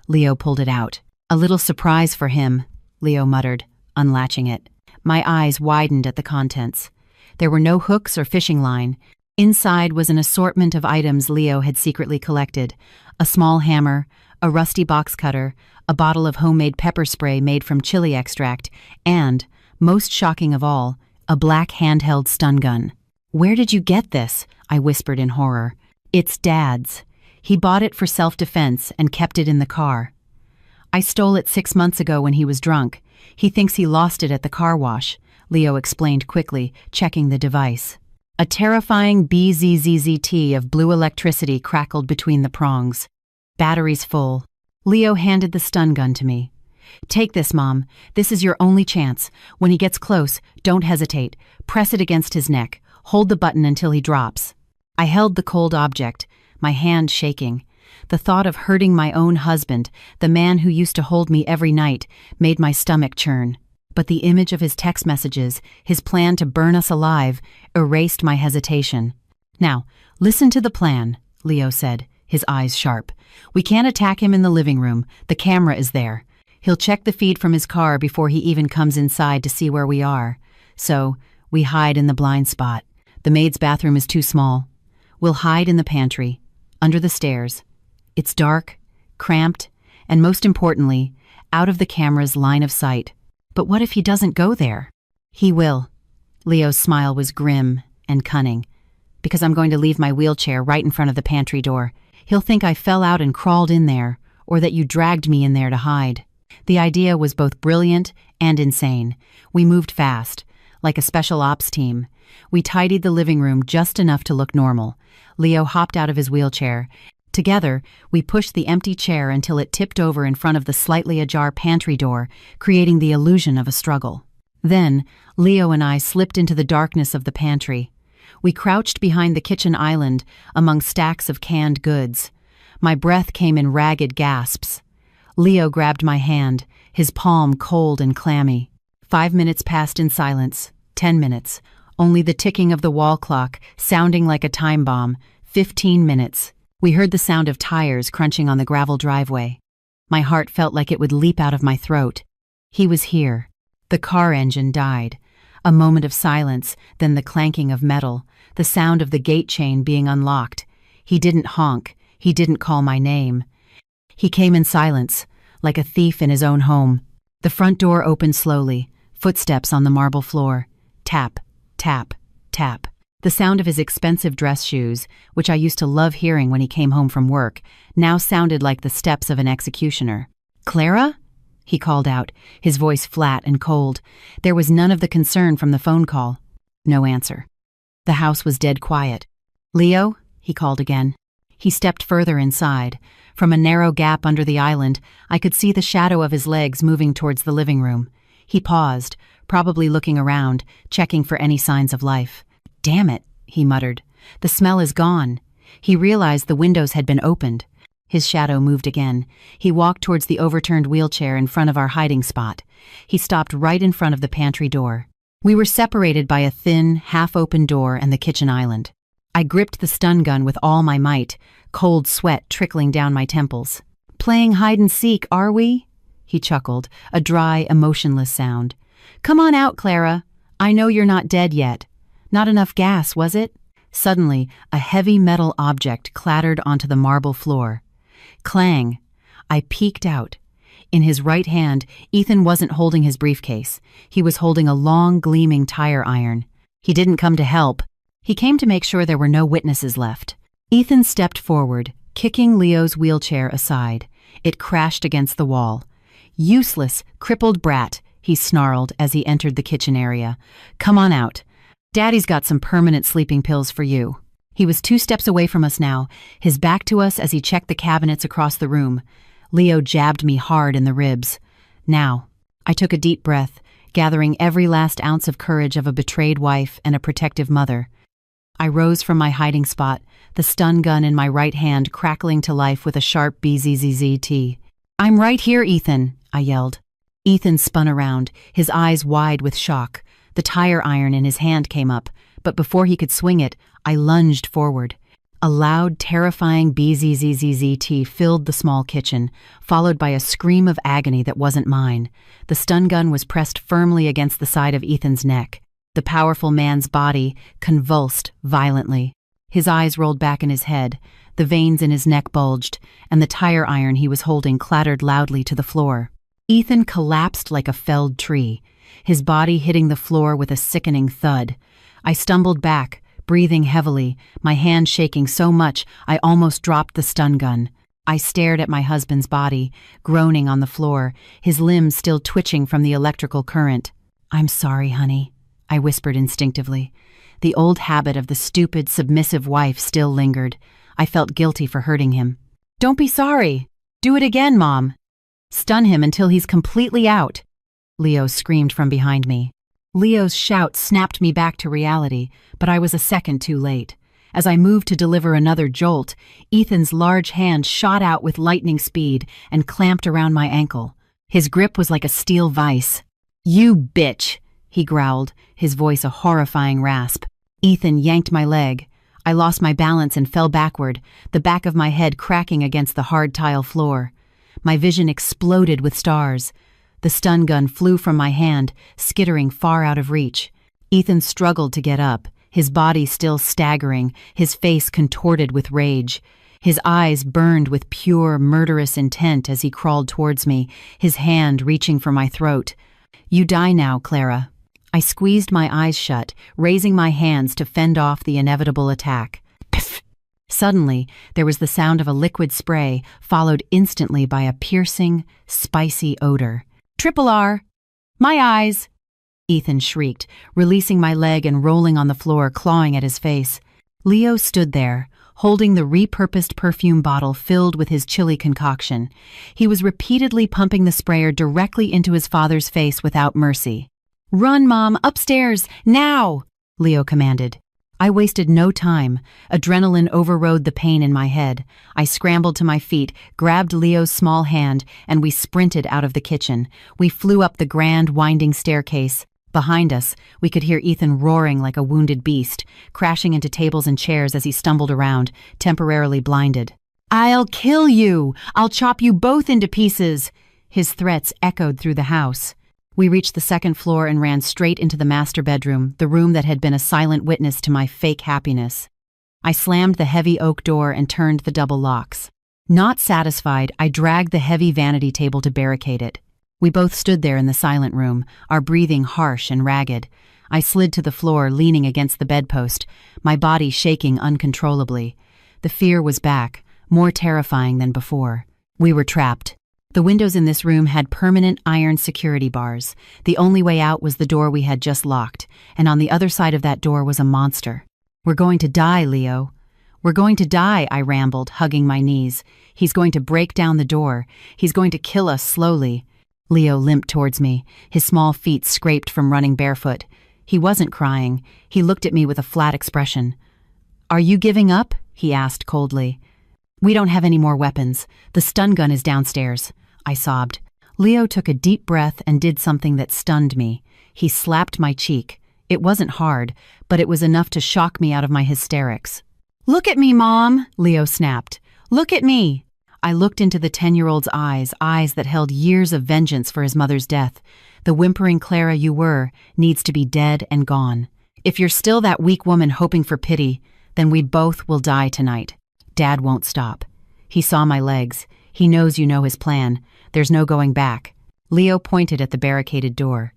Leo pulled it out. "A little surprise for him," Leo muttered, unlatching it. My eyes widened at the contents. There were no hooks or fishing line. Inside was an assortment of items Leo had secretly collected: a small hammer, a rusty box cutter, a bottle of homemade pepper spray made from chili extract, and, most shocking of all, a black handheld stun gun. "Where did you get this?" I whispered in horror. "It's Dad's. He bought it for self-defense and kept it in the car. I stole it 6 months ago when he was drunk. He thinks he lost it at the car wash," Leo explained quickly, checking the device. A terrifying BZZZT of blue electricity crackled between the prongs. "Batteries full." Leo handed the stun gun to me. "Take this, Mom. This is your only chance. When he gets close, don't hesitate. Press it against his neck. Hold the button until he drops." I held the cold object, my hand shaking. The thought of hurting my own husband, the man who used to hold me every night, made my stomach churn. But the image of his text messages, his plan to burn us alive, erased my hesitation. "Now, listen to the plan," Leo said, his eyes sharp. "We can't attack him in the living room. The camera is there. He'll check the feed from his car before he even comes inside to see where we are. So, we hide in the blind spot. The maid's bathroom is too small. We'll hide in the pantry, under the stairs. It's dark, cramped, and most importantly, out of the camera's line of sight. But what if he doesn't go there?" "He will." Leo's smile was grim and cunning. "Because I'm going to leave my wheelchair right in front of the pantry door. He'll think I fell out and crawled in there, or that you dragged me in there to hide." The idea was both brilliant and insane. We moved fast, like a special ops team. We tidied the living room just enough to look normal. Leo hopped out of his wheelchair. Together, we pushed the empty chair until it tipped over in front of the slightly ajar pantry door, creating the illusion of a struggle. Then, Leo and I slipped into the darkness of the pantry. We crouched behind the kitchen island, among stacks of canned goods. My breath came in ragged gasps. Leo grabbed my hand, his palm cold and clammy. 5 minutes passed in silence. 10 minutes. Only the ticking of the wall clock, sounding like a time bomb. 15 minutes. We heard the sound of tires crunching on the gravel driveway. My heart felt like it would leap out of my throat. He was here. The car engine died. A moment of silence, then the clanking of metal, the sound of the gate chain being unlocked. He didn't honk. He didn't call my name. He came in silence, like a thief in his own home. The front door opened slowly, footsteps on the marble floor. Tap, tap, tap. The sound of his expensive dress shoes, which I used to love hearing when he came home from work, now sounded like the steps of an executioner. "Clara?" he called out, his voice flat and cold. There was none of the concern from the phone call. No answer. The house was dead quiet. "Leo?" he called again. He stepped further inside. From a narrow gap under the island, I could see the shadow of his legs moving towards the living room. He paused, probably looking around, checking for any signs of life. "Damn it," he muttered. "The smell is gone." He realized the windows had been opened. His shadow moved again. He walked towards the overturned wheelchair in front of our hiding spot. He stopped right in front of the pantry door. We were separated by a thin, half-open door and the kitchen island. I gripped the stun gun with all my might, cold sweat trickling down my temples. "Playing hide-and-seek, are we?" He chuckled, a dry, emotionless sound. "Come on out, Clara. I know you're not dead yet. Not enough gas, was it?" Suddenly, a heavy metal object clattered onto the marble floor. Clang! I peeked out. In his right hand, Ethan wasn't holding his briefcase. He was holding a long, gleaming tire iron. He didn't come to help. He came to make sure there were no witnesses left. Ethan stepped forward, kicking Leo's wheelchair aside. It crashed against the wall. "Useless, crippled brat," he snarled as he entered the kitchen area. "Come on out. Daddy's got some permanent sleeping pills for you." He was 2 steps away from us now, his back to us as he checked the cabinets across the room. Leo jabbed me hard in the ribs. "Now." I took a deep breath, gathering every last ounce of courage of a betrayed wife and a protective mother. I rose from my hiding spot, the stun gun in my right hand crackling to life with a sharp BZZZT. "I'm right here, Ethan," I yelled. Ethan spun around, his eyes wide with shock. The tire iron in his hand came up, but before he could swing it, I lunged forward. A loud, terrifying BZZZT filled the small kitchen, followed by a scream of agony that wasn't mine. The stun gun was pressed firmly against the side of Ethan's neck. The powerful man's body convulsed violently. His eyes rolled back in his head, the veins in his neck bulged, and the tire iron he was holding clattered loudly to the floor. Ethan collapsed like a felled tree, his body hitting the floor with a sickening thud. I stumbled back, breathing heavily, my hand shaking so much I almost dropped the stun gun. I stared at my husband's body, groaning on the floor, his limbs still twitching from the electrical current. "I'm sorry, honey," I whispered instinctively. The old habit of the stupid, submissive wife still lingered. I felt guilty for hurting him. "Don't be sorry. Do it again, Mom. Stun him until he's completely out," Leo screamed from behind me. Leo's shout snapped me back to reality, but I was a second too late. As I moved to deliver another jolt, Ethan's large hand shot out with lightning speed and clamped around my ankle. His grip was like a steel vise. "You bitch!" he growled, his voice a horrifying rasp. Ethan yanked my leg. I lost my balance and fell backward, the back of my head cracking against the hard tile floor. My vision exploded with stars. The stun gun flew from my hand, skittering far out of reach. Ethan struggled to get up, his body still staggering, his face contorted with rage. His eyes burned with pure, murderous intent as he crawled towards me, his hand reaching for my throat. "You die now, Clara." I squeezed my eyes shut, raising my hands to fend off the inevitable attack. Piff! Suddenly, there was the sound of a liquid spray, followed instantly by a piercing, spicy odor. "Triple R! My eyes!" Ethan shrieked, releasing my leg and rolling on the floor, clawing at his face. Leo stood there, holding the repurposed perfume bottle filled with his chili concoction. He was repeatedly pumping the sprayer directly into his father's face without mercy. "Run, Mom, upstairs, now!" Leo commanded. I wasted no time. Adrenaline overrode the pain in my head. I scrambled to my feet, grabbed Leo's small hand, and we sprinted out of the kitchen. We flew up the grand, winding staircase. Behind us, we could hear Ethan roaring like a wounded beast, crashing into tables and chairs as he stumbled around, temporarily blinded. "I'll kill you! I'll chop you both into pieces!" His threats echoed through the house. We reached the second floor and ran straight into the master bedroom, the room that had been a silent witness to my fake happiness. I slammed the heavy oak door and turned the double locks. Not satisfied, I dragged the heavy vanity table to barricade it. We both stood there in the silent room, our breathing harsh and ragged. I slid to the floor, leaning against the bedpost, my body shaking uncontrollably. The fear was back, more terrifying than before. We were trapped. The windows in this room had permanent iron security bars. The only way out was the door we had just locked, and on the other side of that door was a monster. "We're going to die, Leo. We're going to die," I rambled, hugging my knees. "He's going to break down the door. He's going to kill us slowly." Leo limped towards me, his small feet scraped from running barefoot. He wasn't crying. He looked at me with a flat expression. "Are you giving up?" he asked coldly. "We don't have any more weapons. The stun gun is downstairs," I sobbed. Leo took a deep breath and did something that stunned me. He slapped my cheek. It wasn't hard, but it was enough to shock me out of my hysterics. "Look at me, Mom," Leo snapped. "Look at me." I looked into the 10-year-old's eyes that held years of vengeance for his mother's death. "The whimpering Clara you were needs to be dead and gone. If you're still that weak woman hoping for pity, then we both will die tonight. Dad won't stop. He saw my legs. He knows you know his plan. There's no going back." Leo pointed at the barricaded door.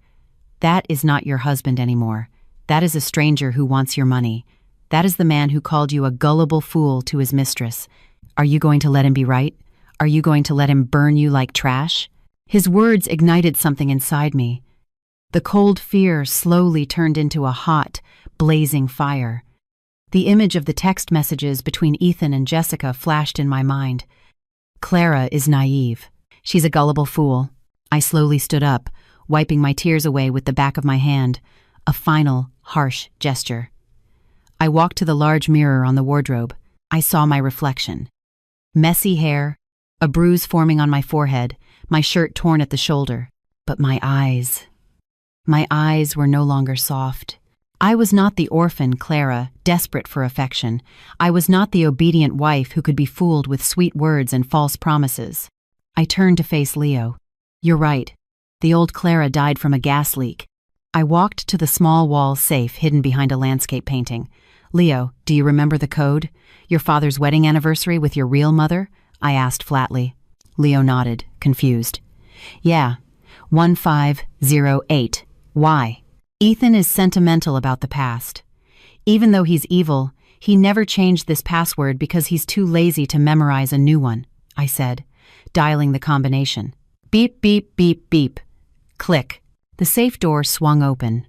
"That is not your husband anymore. That is a stranger who wants your money. That is the man who called you a gullible fool to his mistress. Are you going to let him be right? Are you going to let him burn you like trash?" His words ignited something inside me. The cold fear slowly turned into a hot, blazing fire. The image of the text messages between Ethan and Jessica flashed in my mind. Clara is naive. She's a gullible fool. I slowly stood up, wiping my tears away with the back of my hand, a final, harsh gesture. I walked to the large mirror on the wardrobe. I saw my reflection. Messy hair, a bruise forming on my forehead, my shirt torn at the shoulder. But my eyes were no longer soft. I was not the orphan Clara, desperate for affection. I was not the obedient wife who could be fooled with sweet words and false promises. I turned to face Leo. "You're right. The old Clara died from a gas leak." I walked to the small wall safe hidden behind a landscape painting. "Leo, do you remember the code? Your father's wedding anniversary with your real mother?" I asked flatly. Leo nodded, confused. "Yeah, 1508. Why?" "Ethan is sentimental about the past. Even though he's evil, he never changed this password because he's too lazy to memorize a new one," I said, dialing the combination. Beep, beep, beep, beep. Click. The safe door swung open.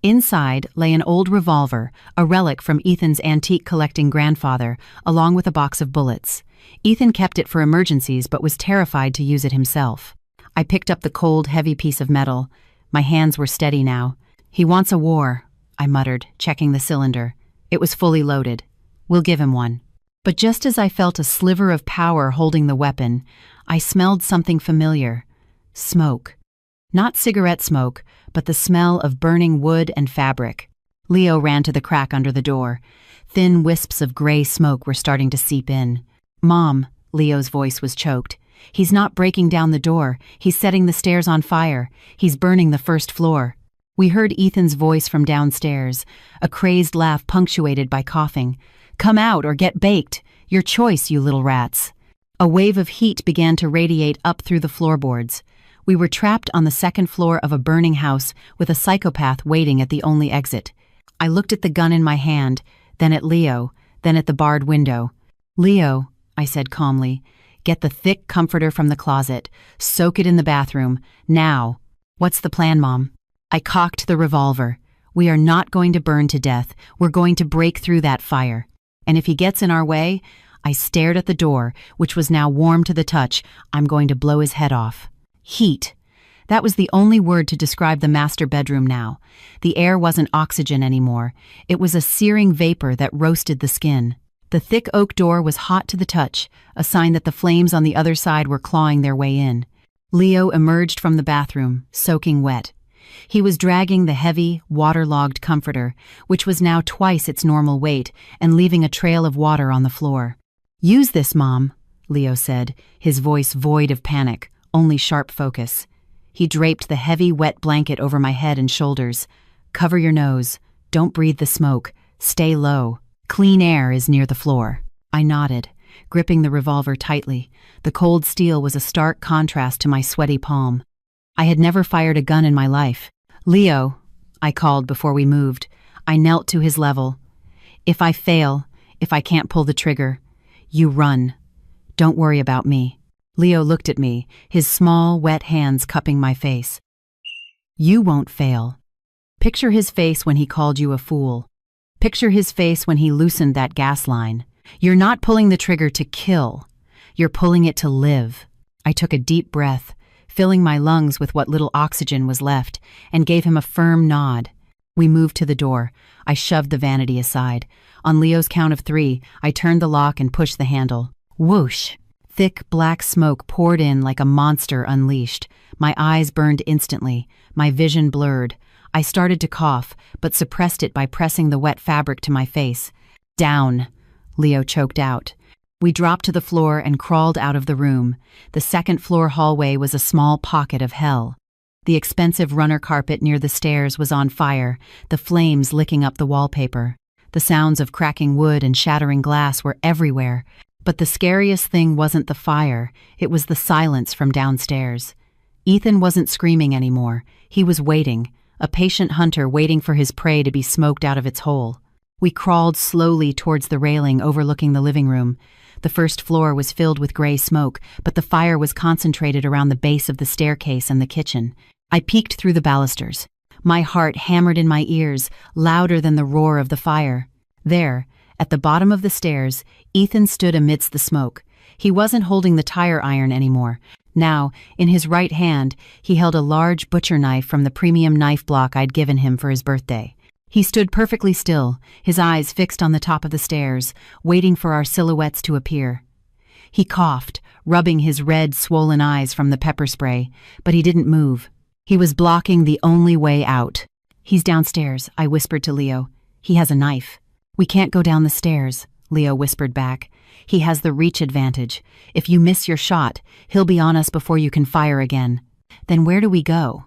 Inside lay an old revolver, a relic from Ethan's antique-collecting grandfather, along with a box of bullets. Ethan kept it for emergencies but was terrified to use it himself. I picked up the cold, heavy piece of metal. My hands were steady now. "He wants a war," I muttered, checking the cylinder. It was fully loaded. We'll give him one. But just as I felt a sliver of power holding the weapon, I smelled something familiar. Smoke. Not cigarette smoke, but the smell of burning wood and fabric. Leo ran to the crack under the door. Thin wisps of gray smoke were starting to seep in. "Mom," Leo's voice was choked. "He's not breaking down the door. He's setting the stairs on fire. He's burning the first floor." We heard Ethan's voice from downstairs, a crazed laugh punctuated by coughing. "Come out or get baked. Your choice, you little rats." A wave of heat began to radiate up through the floorboards. We were trapped on the second floor of a burning house with a psychopath waiting at the only exit. I looked at the gun in my hand, then at Leo, then at the barred window. "Leo," I said calmly, "get the thick comforter from the closet. Soak it in the bathroom. Now." "What's the plan, Mom?" I cocked the revolver. "We are not going to burn to death. We're going to break through that fire. And if he gets in our way," I stared at the door, which was now warm to the touch, "I'm going to blow his head off." Heat. That was the only word to describe the master bedroom now. The air wasn't oxygen anymore. It was a searing vapor that roasted the skin. The thick oak door was hot to the touch, a sign that the flames on the other side were clawing their way in. Leo emerged from the bathroom, soaking wet. He was dragging the heavy, waterlogged comforter, which was now twice its normal weight, and leaving a trail of water on the floor. "Use this, Mom," Leo said, his voice void of panic, only sharp focus. He draped the heavy, wet blanket over my head and shoulders. "Cover your nose. Don't breathe the smoke. Stay low. Clean air is near the floor." I nodded, gripping the revolver tightly. The cold steel was a stark contrast to my sweaty palm. I had never fired a gun in my life. "Leo," I called before we moved. I knelt to his level. "If I fail, if I can't pull the trigger, you run. Don't worry about me." Leo looked at me, his small, wet hands cupping my face. "You won't fail. Picture his face when he called you a fool. Picture his face when he loosened that gas line. You're not pulling the trigger to kill. You're pulling it to live." I took a deep breath, filling my lungs with what little oxygen was left, and gave him a firm nod. We moved to the door. I shoved the vanity aside. On Leo's count of 3, I turned the lock and pushed the handle. Whoosh! Thick black smoke poured in like a monster unleashed. My eyes burned instantly, my vision blurred. I started to cough, but suppressed it by pressing the wet fabric to my face. "Down," Leo choked out. We dropped to the floor and crawled out of the room. The second-floor hallway was a small pocket of hell. The expensive runner carpet near the stairs was on fire, the flames licking up the wallpaper. The sounds of cracking wood and shattering glass were everywhere. But the scariest thing wasn't the fire, it was the silence from downstairs. Ethan wasn't screaming anymore. He was waiting, a patient hunter waiting for his prey to be smoked out of its hole. We crawled slowly towards the railing overlooking the living room. The first floor was filled with gray smoke, but the fire was concentrated around the base of the staircase and the kitchen. I peeked through the balusters. My heart hammered in my ears, louder than the roar of the fire. There, at the bottom of the stairs, Ethan stood amidst the smoke. He wasn't holding the tire iron anymore. Now, in his right hand, he held a large butcher knife from the premium knife block I'd given him for his birthday. He stood perfectly still, his eyes fixed on the top of the stairs, waiting for our silhouettes to appear. He coughed, rubbing his red, swollen eyes from the pepper spray, but he didn't move. He was blocking the only way out. "He's downstairs," I whispered to Leo. "He has a knife." "We can't go down the stairs," Leo whispered back. "He has the reach advantage. If you miss your shot, he'll be on us before you can fire again." "Then where do we go?"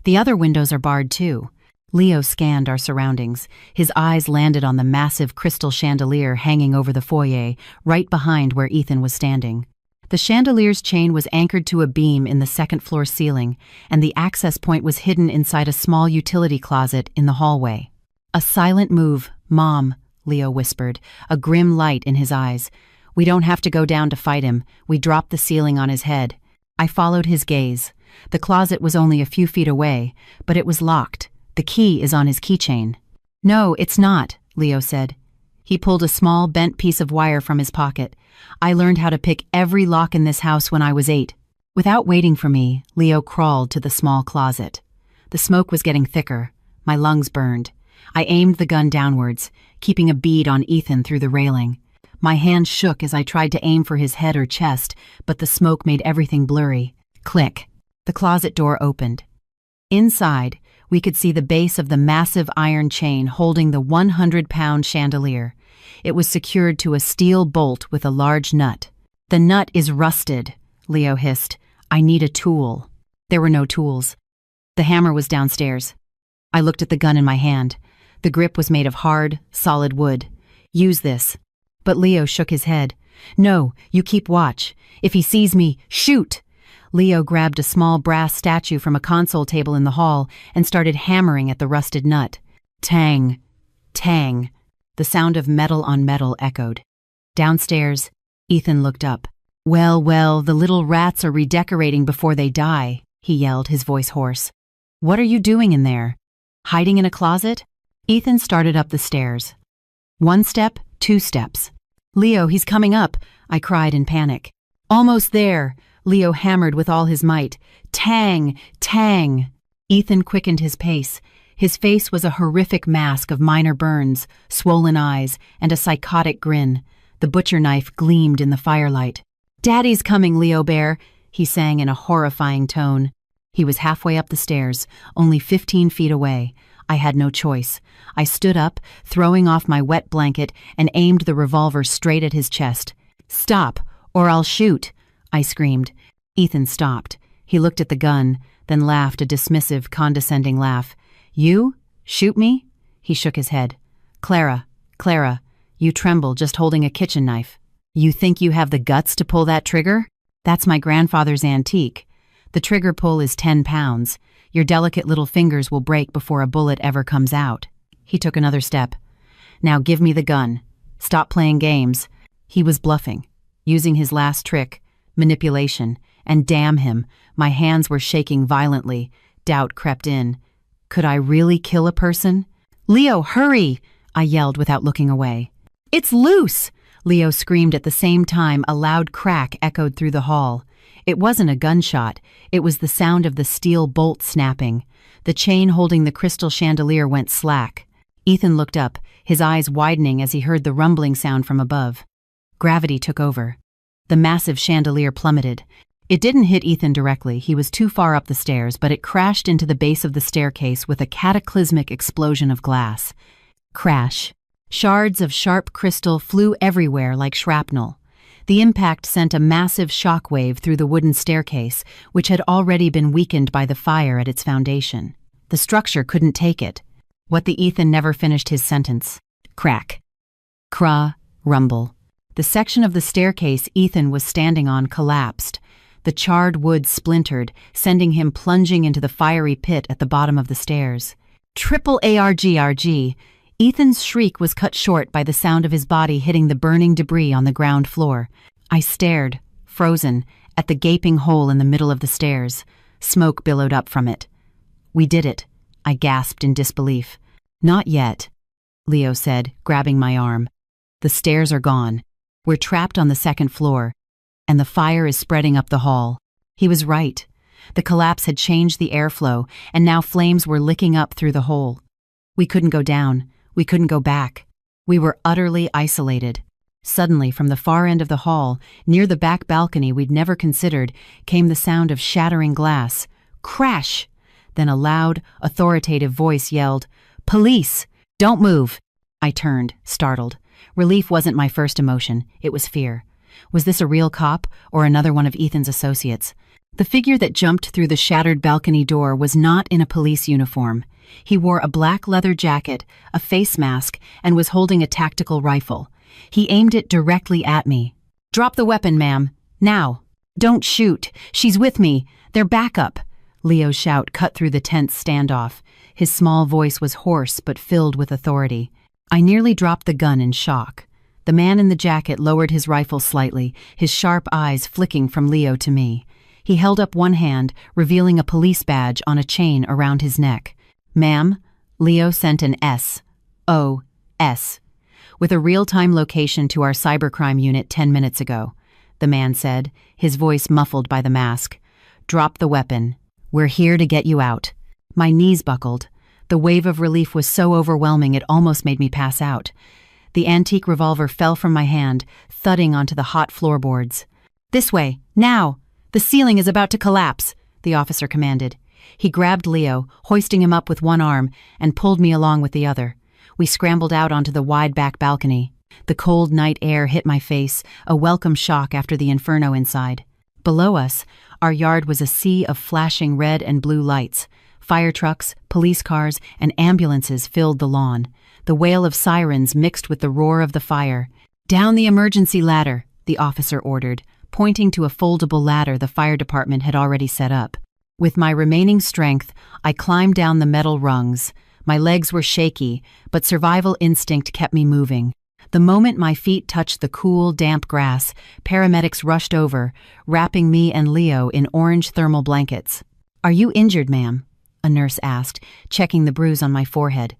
"The other windows are barred too." Leo scanned our surroundings. His eyes landed on the massive crystal chandelier hanging over the foyer, right behind where Ethan was standing. The chandelier's chain was anchored to a beam in the second-floor ceiling, and the access point was hidden inside a small utility closet in the hallway. "A silent move, Mom," Leo whispered, a grim light in his eyes. "We don't have to go down to fight him. We drop the ceiling on his head." I followed his gaze. The closet was only a few feet away, but it was locked. "The key is on his keychain." "No, it's not," Leo said. He pulled a small, bent piece of wire from his pocket. "I learned how to pick every lock in this house when I was 8. Without waiting for me, Leo crawled to the small closet. The smoke was getting thicker. My lungs burned. I aimed the gun downwards, keeping a bead on Ethan through the railing. My hand shook as I tried to aim for his head or chest, but the smoke made everything blurry. Click. The closet door opened. Inside, we could see the base of the massive iron chain holding the 100-pound chandelier. It was secured to a steel bolt with a large nut. "The nut is rusted," Leo hissed. "I need a tool." There were no tools. The hammer was downstairs. I looked at the gun in my hand. The grip was made of hard, solid wood. "Use this." But Leo shook his head. "No, you keep watch. If he sees me, shoot!" Leo grabbed a small brass statue from a console table in the hall and started hammering at the rusted nut. Tang! Tang! The sound of metal on metal echoed. Downstairs, Ethan looked up. Well, well, the little rats are redecorating before they die," he yelled, his voice hoarse. "What are you doing in there? Hiding in a closet?" Ethan started up the stairs. 1 step, 2 steps. "Leo, he's coming up," I cried in panic. "Almost there," Leo hammered with all his might. "Tang! Tang!" Ethan quickened his pace. His face was a horrific mask of minor burns, swollen eyes, and a psychotic grin. The butcher knife gleamed in the firelight. "Daddy's coming, Leo Bear," he sang in a horrifying tone. He was halfway up the stairs, only 15 feet away. I had no choice. I stood up, throwing off my wet blanket, and aimed the revolver straight at his chest. "Stop, or I'll shoot," I screamed. Ethan stopped. He looked at the gun, then laughed a dismissive, condescending laugh. "You? Shoot me?" He shook his head. Clara, you tremble just holding a kitchen knife. You think you have the guts to pull that trigger? That's my grandfather's antique. The trigger pull is 10 pounds. Your delicate little fingers will break before a bullet ever comes out." He took another step. "Now give me the gun. Stop playing games." He was bluffing, using his last trick, manipulation, and damn him, my hands were shaking violently. Doubt crept in. Could I really kill a person? "Leo, hurry!" I yelled without looking away. "It's loose!" Leo screamed at the same time. A loud crack echoed through the hall. It wasn't a gunshot. It was the sound of the steel bolt snapping. The chain holding the crystal chandelier went slack. Ethan looked up, his eyes widening as he heard the rumbling sound from above. Gravity took over. The massive chandelier plummeted. It didn't hit Ethan directly. He was too far up the stairs, but it crashed into the base of the staircase with a cataclysmic explosion of glass. Crash. Shards of sharp crystal flew everywhere like shrapnel. The impact sent a massive shockwave through the wooden staircase, which had already been weakened by the fire at its foundation. The structure couldn't take it. Ethan never finished his sentence. Crack. Cra. Rumble. The section of the staircase Ethan was standing on collapsed. The charred wood splintered, sending him plunging into the fiery pit at the bottom of the stairs. Triple ARGRG. Ethan's shriek was cut short by the sound of his body hitting the burning debris on the ground floor. I stared, frozen, at the gaping hole in the middle of the stairs. Smoke billowed up from it. "We did it," I gasped in disbelief. "Not yet," Leo said, grabbing my arm. "The stairs are gone. We're trapped on the 2nd floor, and the fire is spreading up the hall." He was right. The collapse had changed the airflow, and now flames were licking up through the hole. We couldn't go down. We couldn't go back. We were utterly isolated. Suddenly, from the far end of the hall, near the back balcony we'd never considered, came the sound of shattering glass. Crash! Then a loud, authoritative voice yelled, "Police! Don't move!" I turned, startled. Relief wasn't my first emotion. It was fear. Was this a real cop, or another one of Ethan's associates? The figure that jumped through the shattered balcony door was not in a police uniform. He wore a black leather jacket, a face mask, and was holding a tactical rifle. He aimed it directly at me. "Drop the weapon, ma'am. Now. Don't shoot. She's with me. They're backup." Leo's shout cut through the tense standoff. His small voice was hoarse but filled with authority. I nearly dropped the gun in shock. The man in the jacket lowered his rifle slightly, his sharp eyes flicking from Leo to me. He held up one hand, revealing a police badge on a chain around his neck. "Ma'am, Leo sent an SOS with a real-time location to our cybercrime unit 10 minutes ago," the man said, his voice muffled by the mask. "Drop the weapon. We're here to get you out." My knees buckled. The wave of relief was so overwhelming it almost made me pass out. The antique revolver fell from my hand, thudding onto the hot floorboards. "This way, now! The ceiling is about to collapse," the officer commanded. He grabbed Leo, hoisting him up with one arm, and pulled me along with the other. We scrambled out onto the wide back balcony. The cold night air hit my face, a welcome shock after the inferno inside. Below us, our yard was a sea of flashing red and blue lights. Fire trucks, police cars, and ambulances filled the lawn. The wail of sirens mixed with the roar of the fire. "Down the emergency ladder," the officer ordered, pointing to a foldable ladder the fire department had already set up. With my remaining strength, I climbed down the metal rungs. My legs were shaky, but survival instinct kept me moving. The moment my feet touched the cool, damp grass, paramedics rushed over, wrapping me and Leo in orange thermal blankets. "Are you injured, ma'am?" a nurse asked, checking the bruise on my forehead.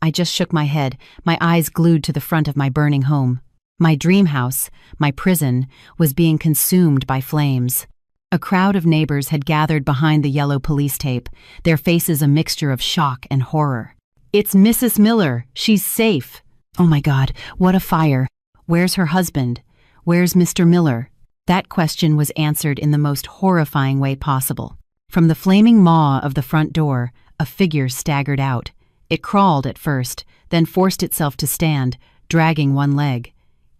I just shook my head, my eyes glued to the front of my burning home. My dream house, my prison, was being consumed by flames. A crowd of neighbors had gathered behind the yellow police tape, their faces a mixture of shock and horror. "It's Mrs. Miller. She's safe." "Oh my God, what a fire. Where's her husband? Where's Mr. Miller?" That question was answered in the most horrifying way possible. From the flaming maw of the front door, a figure staggered out. It crawled at first, then forced itself to stand, dragging one leg.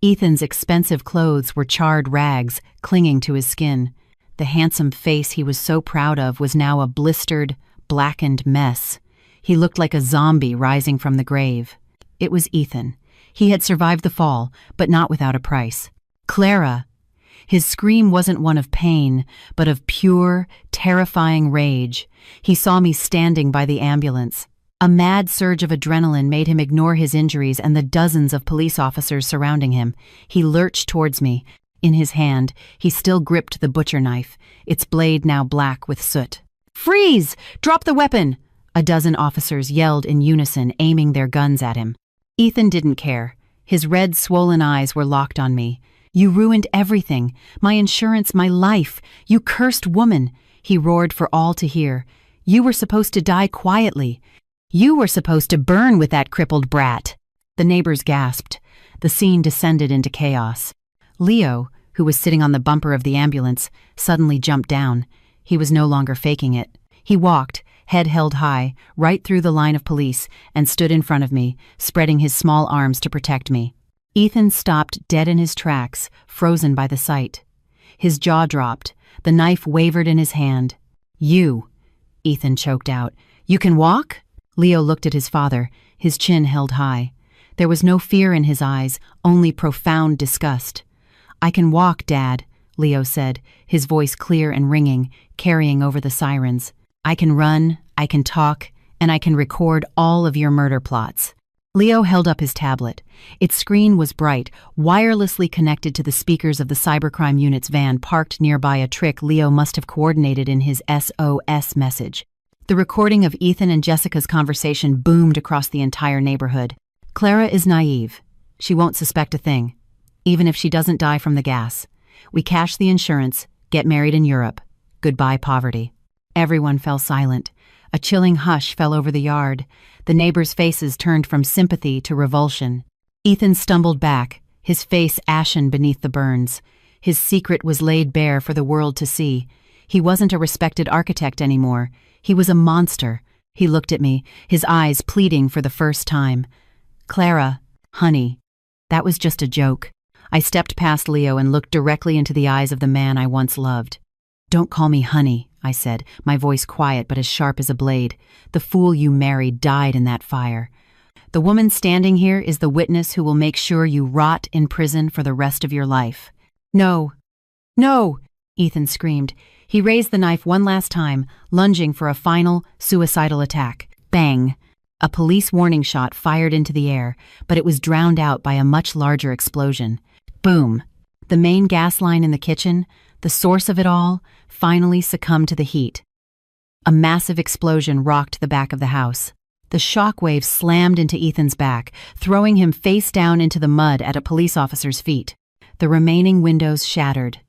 Ethan's expensive clothes were charred rags, clinging to his skin. The handsome face he was so proud of was now a blistered, blackened mess. He looked like a zombie rising from the grave. It was Ethan. He had survived the fall, but not without a price. "Clara!" His scream wasn't one of pain, but of pure, terrifying rage. He saw me standing by the ambulance. A mad surge of adrenaline made him ignore his injuries and the dozens of police officers surrounding him. He lurched towards me. In his hand, he still gripped the butcher knife, its blade now black with soot. "Freeze! Drop the weapon!" A dozen officers yelled in unison, aiming their guns at him. Ethan didn't care. His red, swollen eyes were locked on me. "You ruined everything. My insurance, my life. You cursed woman," he roared for all to hear. "You were supposed to die quietly. You were supposed to burn with that crippled brat." The neighbors gasped. The scene descended into chaos. Leo, who was sitting on the bumper of the ambulance, suddenly jumped down. He was no longer faking it. He walked, head held high, right through the line of police and stood in front of me, spreading his small arms to protect me. Ethan stopped dead in his tracks, frozen by the sight. His jaw dropped. The knife wavered in his hand. "You," Ethan choked out. "You can walk?" Leo looked at his father, his chin held high. There was no fear in his eyes, only profound disgust. "I can walk, Dad," Leo said, his voice clear and ringing, carrying over the sirens. "I can run, I can talk, and I can record all of your murder plots." Leo held up his tablet. Its screen was bright, wirelessly connected to the speakers of the cybercrime unit's van parked nearby, a trick Leo must have coordinated in his SOS message. The recording of Ethan and Jessica's conversation boomed across the entire neighborhood. "Clara is naive. She won't suspect a thing, even if she doesn't die from the gas. We cash the insurance, get married in Europe. Goodbye, poverty." Everyone fell silent. A chilling hush fell over the yard. The neighbors' faces turned from sympathy to revulsion. Ethan stumbled back, his face ashen beneath the burns. His secret was laid bare for the world to see. He wasn't a respected architect anymore. He was a monster. He looked at me, his eyes pleading for the first time. "Clara, honey, that was just a joke." I stepped past Leo and looked directly into the eyes of the man I once loved. "Don't call me honey," I said, my voice quiet but as sharp as a blade. "The fool you married died in that fire. The woman standing here is the witness who will make sure you rot in prison for the rest of your life." "No, no," Ethan screamed. He raised the knife one last time, lunging for a final, suicidal attack. Bang! A police warning shot fired into the air, but it was drowned out by a much larger explosion. Boom! The main gas line in the kitchen, the source of it all, finally succumbed to the heat. A massive explosion rocked the back of the house. The shockwave slammed into Ethan's back, throwing him face down into the mud at a police officer's feet. The remaining windows shattered.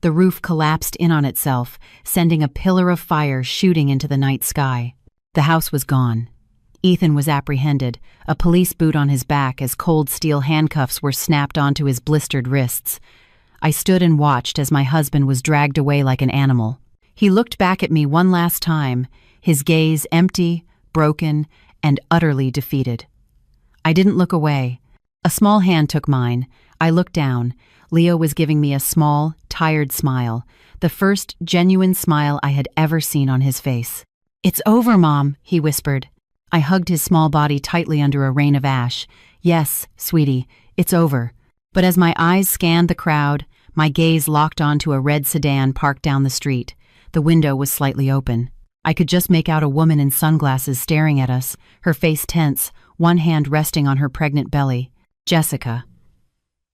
The roof collapsed in on itself, sending a pillar of fire shooting into the night sky. The house was gone. Ethan was apprehended, a police boot on his back as cold steel handcuffs were snapped onto his blistered wrists. I stood and watched as my husband was dragged away like an animal. He looked back at me one last time, his gaze empty, broken, and utterly defeated. I didn't look away. A small hand took mine. I looked down. Leo was giving me a small, tired smile, the first genuine smile I had ever seen on his face. "It's over, Mom," he whispered. I hugged his small body tightly under a rain of ash. "Yes, sweetie, it's over." But as my eyes scanned the crowd, my gaze locked onto a red sedan parked down the street. The window was slightly open. I could just make out a woman in sunglasses staring at us, her face tense, one hand resting on her pregnant belly. Jessica.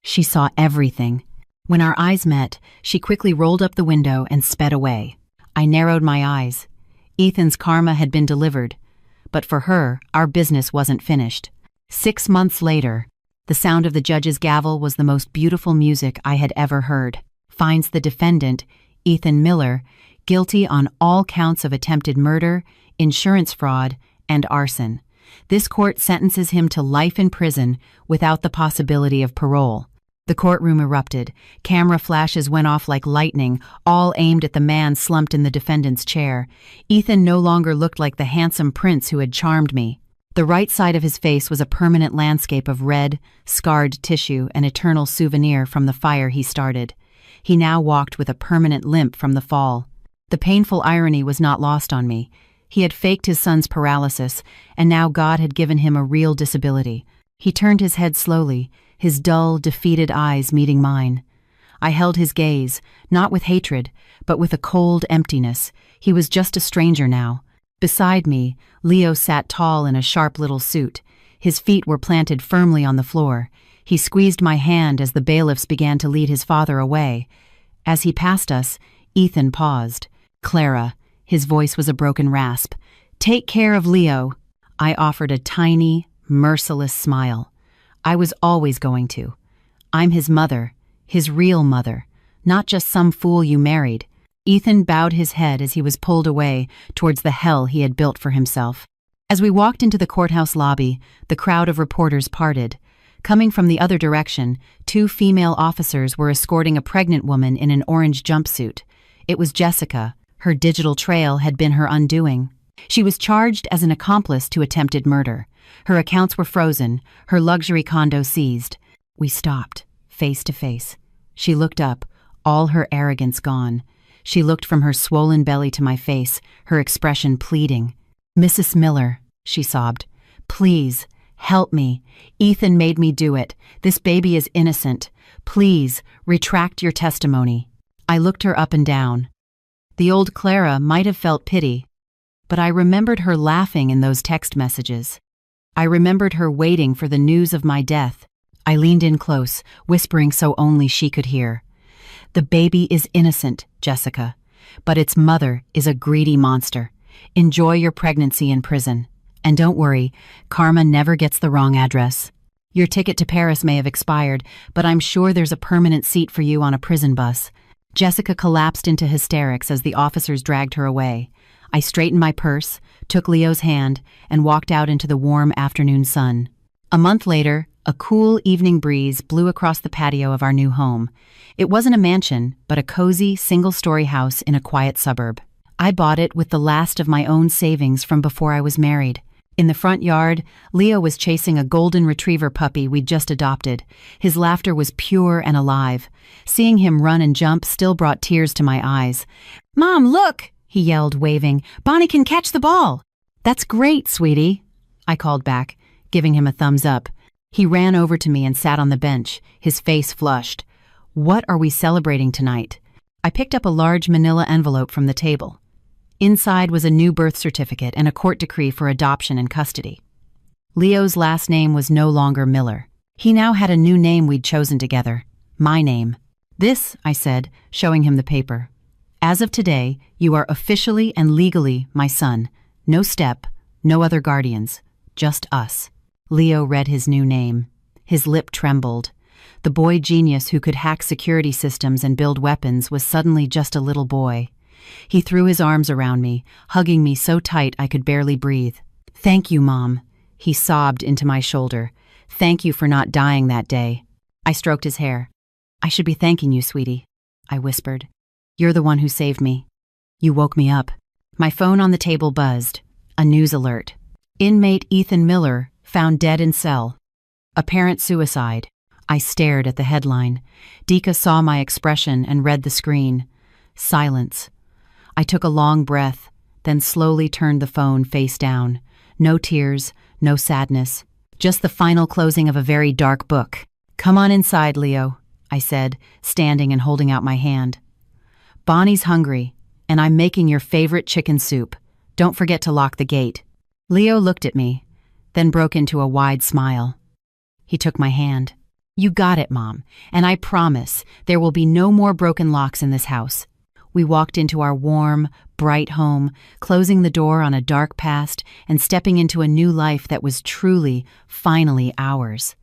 She saw everything. When our eyes met, she quickly rolled up the window and sped away. I narrowed my eyes. Ethan's karma had been delivered. But for her, our business wasn't finished. 6 months later, the sound of the judge's gavel was the most beautiful music I had ever heard. Finds the defendant, Ethan Miller, guilty on all counts of attempted murder, insurance fraud, and arson. This court sentences him to life in prison without the possibility of parole. The courtroom erupted. Camera flashes went off like lightning, all aimed at the man slumped in the defendant's chair. Ethan no longer looked like the handsome prince who had charmed me. The right side of his face was a permanent landscape of red, scarred tissue, an eternal souvenir from the fire he started. He now walked with a permanent limp from the fall. The painful irony was not lost on me. He had faked his son's paralysis, and now God had given him a real disability. He turned his head slowly, his dull, defeated eyes meeting mine. I held his gaze, not with hatred, but with a cold emptiness. He was just a stranger now. Beside me, Leo sat tall in a sharp little suit. His feet were planted firmly on the floor. He squeezed my hand as the bailiffs began to lead his father away. As he passed us, Ethan paused. "Clara," his voice was a broken rasp. "Take care of Leo." I offered a tiny, merciless smile. I was always going to. I'm his mother, his real mother, not just some fool you married. Ethan bowed his head as he was pulled away towards the hell he had built for himself. As we walked into the courthouse lobby, the crowd of reporters parted. Coming from the other direction, 2 female officers were escorting a pregnant woman in an orange jumpsuit. It was Jessica. Her digital trail had been her undoing. She was charged as an accomplice to attempted murder. Her accounts were frozen, her luxury condo seized. We stopped, face to face. She looked up, all her arrogance gone. She looked from her swollen belly to my face, her expression pleading. "Mrs. Miller," she sobbed, "please, help me. Ethan made me do it. This baby is innocent. Please, retract your testimony." I looked her up and down. The old Clara might have felt pity, but I remembered her laughing in those text messages. I remembered her waiting for the news of my death. I leaned in close, whispering so only she could hear. "The baby is innocent, Jessica, but its mother is a greedy monster. Enjoy your pregnancy in prison. And don't worry, karma never gets the wrong address. Your ticket to Paris may have expired, but I'm sure there's a permanent seat for you on a prison bus." Jessica collapsed into hysterics as the officers dragged her away. I straightened my purse, took Leo's hand, and walked out into the warm afternoon sun. A month later, a cool evening breeze blew across the patio of our new home. It wasn't a mansion, but a cozy, single-story house in a quiet suburb. I bought it with the last of my own savings from before I was married. In the front yard, Leo was chasing a golden retriever puppy we'd just adopted. His laughter was pure and alive. Seeing him run and jump still brought tears to my eyes. "Mom, look!" he yelled, waving. "Bonnie can catch the ball." "That's great, sweetie," I called back, giving him a thumbs up. He ran over to me and sat on the bench, his face flushed. "What are we celebrating tonight?" I picked up a large manila envelope from the table. Inside was a new birth certificate and a court decree for adoption and custody. Leo's last name was no longer Miller. He now had a new name we'd chosen together, my name. "This," I said, showing him the paper. "As of today, you are officially and legally my son. No step, no other guardians, just us." Leo read his new name. His lip trembled. The boy genius who could hack security systems and build weapons was suddenly just a little boy. He threw his arms around me, hugging me so tight I could barely breathe. Thank you, Mom. He sobbed into my shoulder. Thank you for not dying that day. I stroked his hair. I should be thanking you, sweetie, I whispered. You're the one who saved me. You woke me up. My phone on the table buzzed. A news alert. Inmate Ethan Miller found dead in cell. Apparent suicide. I stared at the headline. Dika saw my expression and read the screen. Silence. I took a long breath, then slowly turned the phone face down. No tears, no sadness. Just the final closing of a very dark book. Come on inside, Leo, I said, standing and holding out my hand. Bonnie's hungry, and I'm making your favorite chicken soup. Don't forget to lock the gate. Leo looked at me, then broke into a wide smile. He took my hand. You got it, Mom, and I promise there will be no more broken locks in this house. We walked into our warm, bright home, closing the door on a dark past and stepping into a new life that was truly, finally ours.